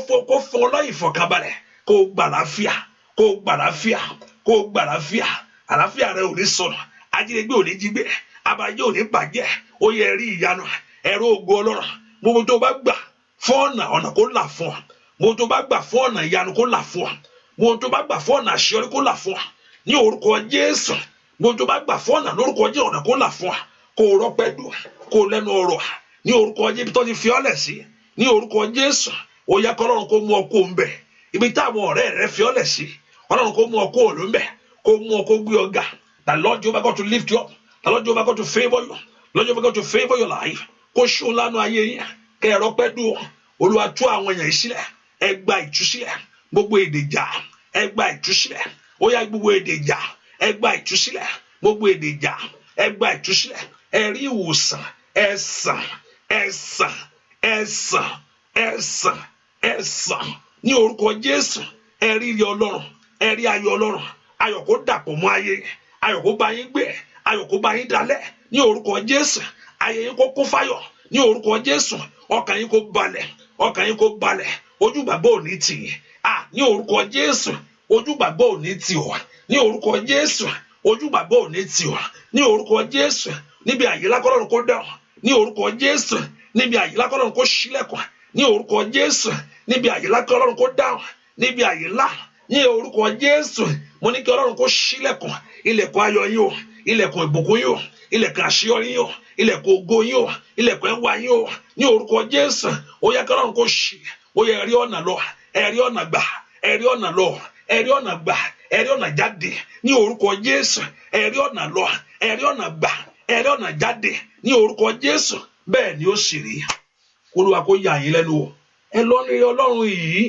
fún ọ lọ́yìn ìfọ̀kànbalẹ̀, kó gbà láfíà, kó gbà láfíà, kó gbà láfíà. Àlàáfíà rẹ ò ní sọnù, ajínigbé ò ní jí gbé, abajẹ́ ò ní bàjẹ́. Ó yẹ rí ìyanu, ẹ̀rọ ògo Ọlọ́run. Gbogbo tó bá gbà fún ọ̀nà kó là fún ọ. Gbogbo tó bá gbà fún ọ̀nà ìyanu kó là fún ọ. Gbogbo tó bá gbà fún ọ̀nà àṣeyọrí kó là fún ọ ní orúkọ Jésù. Gbogbo tó bá gbà fún ọ̀nà lórúkọ Jésù, ọ̀nà kó là fún ọ. Kó rọ́pẹ́ dùn, kó lẹ́nu ọ̀rọ̀ ní orúkọ Jésù. Ibi tó ti fi ọ́lẹ̀ sí ní orúkọ Jésù, ó yẹ kí Ọlọ́run kó mú ọ kó ń bẹ̀. Ibi táwọn ọ̀rẹ́ rẹ fi ọ́lẹ̀ sí, Ọlọ́run kó mú ọ kó ló ń bẹ̀, kó mú ọ kó gbé ọ ga. The Lord Jehovah God to lift you up, the Lord Jehovah God to favor you, Lord Jehovah God to favor your life. Kó ṣó lánàá ayé yín, kẹ́ ẹ rọ́pẹ́ dùn. Olúwa tú àwọn èèyàn sílẹ̀, ẹ gba ìtúsílẹ̀. Gbogbo èdè jà, ẹ gba ìtúsílẹ̀. Ó yá gbogbo èdè jà, ẹ gba ìtúsílẹ̀. Gbogbo èdè jà, ẹ gba ìtúsílẹ̀. Ẹ rí ìwòsàn, ẹ sàn, ẹ sàn, ẹ sàn, ẹ sàn, ẹ sàn ní orúkọ Jésù. Ẹ rí ire Ọlọ́run, ẹ rí ayọ̀ Ọlọ́run. Ayọ̀ kó dàpọ̀ mọ́ ayé, ayọ̀ kó bá yín gbé, ayọ̀ kó bá yín dalẹ̀ ní orúkọ Jésù. Ayé yín kó kún fáyọ̀ ní orúkọ Jésù. Ọkàn yín kó balẹ̀, ọkàn yín kó balẹ̀. Ojú gbàgbọ́ ò ní tì yín ní orúkọ Jésù. Ojú gbàgbọ́ ò ní tì ọ́ ní orúkọ Jésù. Ojú gbàgbọ́ ò ní tì ọ́ ní orúkọ Jésù. Níbi àyílá k'Ọlọ́run kó dáhùn ní orúkọ Jésù. Níbi àyílá k'Ọlọ́run kó ṣílẹ̀kùn ní orúkọ Jésù. Níbi àyílá k'Ọlọ́run kó dáhùn níbi àyílá ní orúkọ Jésù. mo ní kí Ọlọ́run kó ṣílẹ̀kùn ilẹ̀kùn ayọ̀ yín o, ilẹ̀kùn ìbùkún yín o, ilẹ̀kùn àṣeyọrí yín o, ilẹ̀kùn ògo yín o, ilẹ̀kùn ẹwà yín o, ní orúkọ Jésù. Ó yẹ kí Ọlọ́run kó ṣí, ó yẹ rí ọ̀nà lọ, rí ọ̀nà gbà, rí ọ̀nà lọ, rí ọ̀nà gbà, rí ọ̀nà jáde ní orúkọ Jésù. Rí ọ̀nà lọ, rí ọ̀nà gbà, rí ọ̀nà jáde ní orúkọ Jésù. Bẹ́ẹ̀ ni ó sì rí. Olúwa kó yà yín lẹ́nu o. Lọ ní Ọlọ́run yìí,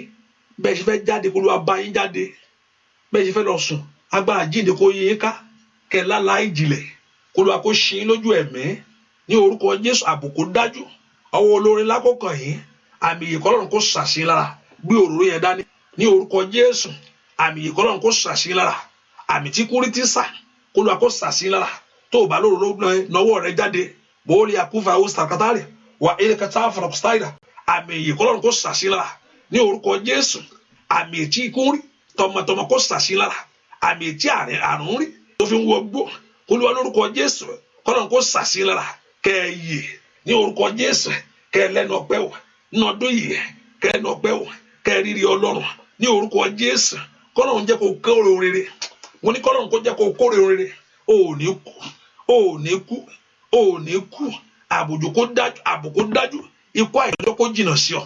bẹ́ẹ̀ ṣe fẹ́ jáde, Olúwa bá yín jáde. Bẹ́ẹ̀ ṣe fẹ́ lọ sùn, agbára jíǹde kó yín ká, kẹ́ lálá ìjìnlẹ̀, Olúwa kó ṣí yín lójú ẹ̀mí ní orúkọ Jésù. Àbùkù dájú, ọwọ́ olórin lákòókò yìí, àmì ìyè k'Ọlọ́run kó sàṣí lára. Gbé òróró yẹn dání ní orúkọ Jésù. Àmì ìyè k'Ọlọ́run kó sàṣí lára. Àmì tí kúrí tí sá, Olúwa kó sàṣí lára. Tó o bá lóró nọwọ́ rẹ jáde, bóòlì àkúfà ó sàkátàlẹ̀ wà ẹ̀ẹ́dẹ́kẹta fọlọ́kùsáìdà. Àmì ìyè k'Ọlọ́run kó sàṣí lára ní orúkọ Jésù. Àmì tí kúrí tọmọtọmọ kó sàṣí lára. Àmì tí àrùn rí tó fi ń wọgbó, Olúwa lórúkọ Jésù k'Ọlọ́run kó sàṣí lára. Kẹ́ ẹ yè ní orúkọ Jésù. Kẹ́ ẹ lẹ́nu ọpẹ́ wò ní ọdún yìí, kẹ́ ẹ lẹ́nu ọpẹ́ wò, kẹ́ ẹ rírí Ọlọ́run ní orúkọ Jésù. K'Ọlọ́run jẹ́ kó kórè rere. Mo ní k'Ọlọ́run kó jẹ́ kó kórè rere. O ò ní kú, o ò ní kú, o ò ní kú. Àbùkù dájú, ikú àìlọ́jọ́ kó jìnnà sí ọ.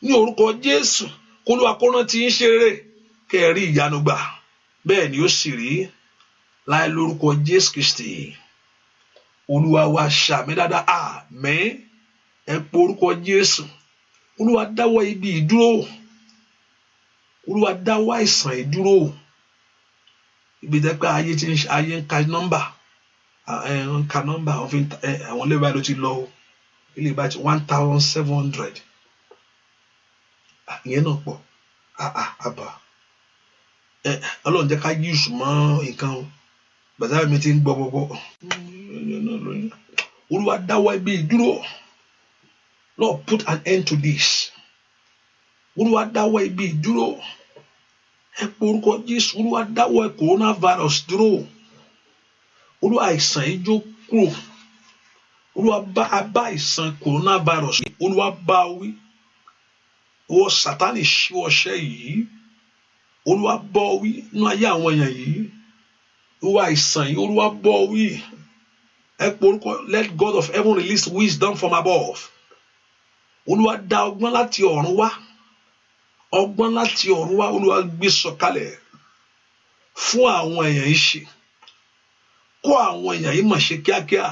Ní orúkọ Jésù, k'Olúwa kó rántí yín ṣe rere, kẹ́ ẹ rí ìyanu gbà. Bẹ́ẹ̀ ni ó sì rí láì lórúkọ Jésù Kristi. Olúwa wa ṣàmì dáadáa. Àmín. Ẹ pé orúkọ Jésù. Olúwa dáwọ́ ibi ìdúró. Olúwa dáwọ́ àìsàn ìdúró. Ibi tẹ́pẹ́ ayé ń ka nọ́mbà. Ń ka nọ́mbà àwọn ilé ìbáyìí ló ti lọ o. Ilé ìbáyìí ti 1,700. Ìyẹn náà pọ̀. Àbá. Ọlọ́run jẹ́ ká yí ìsúnmọ́ nǹkan o. Bàtà mi ti ń gbọ́ gbogbo. Olúwa dáwọ́ ibi ìdúró. Lord, put an end to this. Olúwa dáwọ́ ibi ìdúró. Ẹ pé orúkọ Jésù. Olúwa dáwọ́ coronavirus dúró. Olúwa àìsàn ìjó kúrò. Olúwa bá àìsàn coronavirus. Olúwa bá wí. Ìwọ Sátánì ṣí ọṣẹ́ yìí. Olúwa bọ́ wí nínú ayé àwọn èèyàn yìí. Olúwa àìsàn yìí, Olúwa bọ́ wí. Ẹ pé orúkọ, let God of heaven release wisdom from above. Olúwa dá ọgbọ́n láti ọ̀run wá. Ọgbọ́n láti ọ̀run wá, Olúwa gbé sọ̀kalẹ̀ fún àwọn èèyàn yìí ṣe. Kó àwọn èèyàn yìí mọ̀ ṣe kíákíá.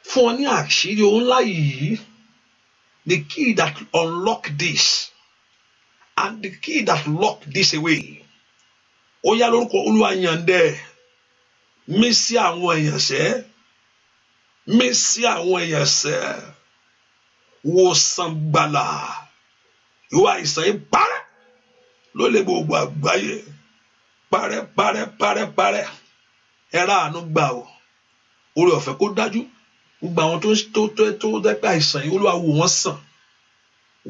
Fún ọ ní àṣírí ohun ńlá yìí. The key that unlock this and the key that lock this away. Ó yá lórúkọ Olúwa yànde. Mí sí àwọn èèyàn sẹ́. Mí sí àwọn èèyàn sẹ́. Wòsàn gbàlà. Ìwà àìsàn yìí parẹ́ ló lè gbogbo àgbáyé. Parẹ́. Ẹ ráàánú gbà o. Oore ọ̀fẹ́ kó dájú. Gbogbo àwọn tó dẹ́pẹ́ àìsàn yìí, Olúwa wò wọ́n sàn.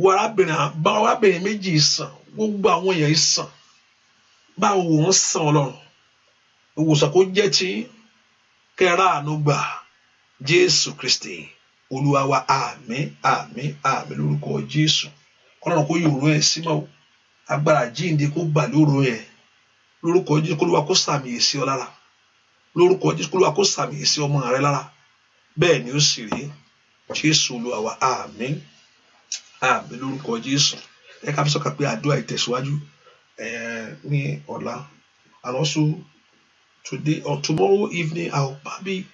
Wo arábìnrin méjì sàn. Gbogbo àwọn èèyàn yìí sàn. Báwo wò wọ́n sàn Ọlọ́run. Ìwòsàn kó jẹ́ tí kẹ́ ráàánú gbà. Jésù Kristi Olúwa wa. Àmín lórúkọ Jésù. Ọlọ́run kó yòrò ẹ̀ símọ́ o. Agbára jíǹde kó bà lóru ẹ̀. Lórúkọ Jésù kó Olúwa kó sàmì sí ọ lára. Lórúkọ Jésù kó Olúwa kó sàmì sí ọmọ rẹ lára. Bẹ́ẹ̀ ni ó sì rí. Jésù Olúwa wa. Àmín lórúkọ Jésù. Ẹ ká fi sọ́kà pé àdúrà ìtẹ̀síwájú ní ọ̀la. And also today or tomorrow evening I'll probably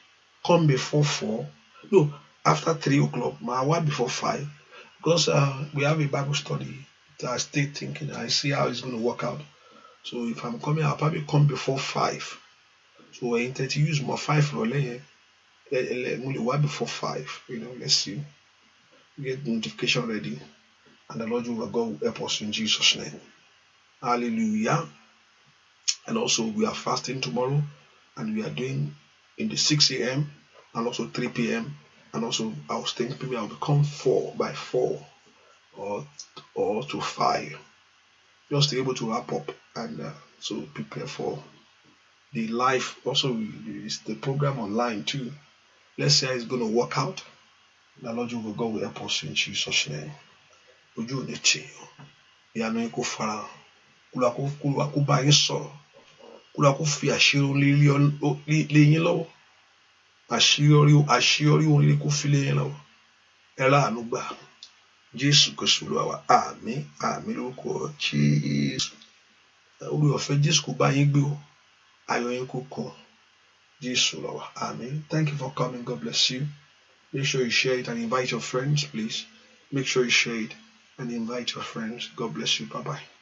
come before 4. No, after 3 o'clock. My wife before 5. Because we have a Bible study that I stay thinking. I see how it's going to work out. So if I'm coming, I'll probably come before 5. So I intend to use more 5 rolling. Before 5. Let's see. Get notification ready. And the Lord will go help us in Jesus' name. Hallelujah. And also we are fasting tomorrow. And we are doing in the 6 a.m. and also 3 p.m. And also I was thinking maybe I'll become 4 by 4 or to 5. Just to be able to wrap up and so prepare for the live. Also is the program online too. Let's see how it's going to work out. The Lord will go with help us in Jesus' name. Ojú ò ní tì í. Ìyanu yín kó fara Olúwa kó bá yín sọ̀rọ̀. Olúwa kó fi àṣírí lé yín lọ́wọ́. Àṣírí ohun rere kó fi lé yín lọ́wọ́. Ẹ láàánú gbà. Jésù Kristi Olúwa wa. Àmín. Àmín lórúkọ Jésù. Oore ọ̀fẹ́ Jésù kó bá yín gbé o. Ayọ̀ yín kó kún. Jésù Olúwa wa. Àmín. Thank you for coming. God bless you. Make sure you share it and invite your friends, please. Make sure you share it and invite your friends. God bless you. Bye-bye.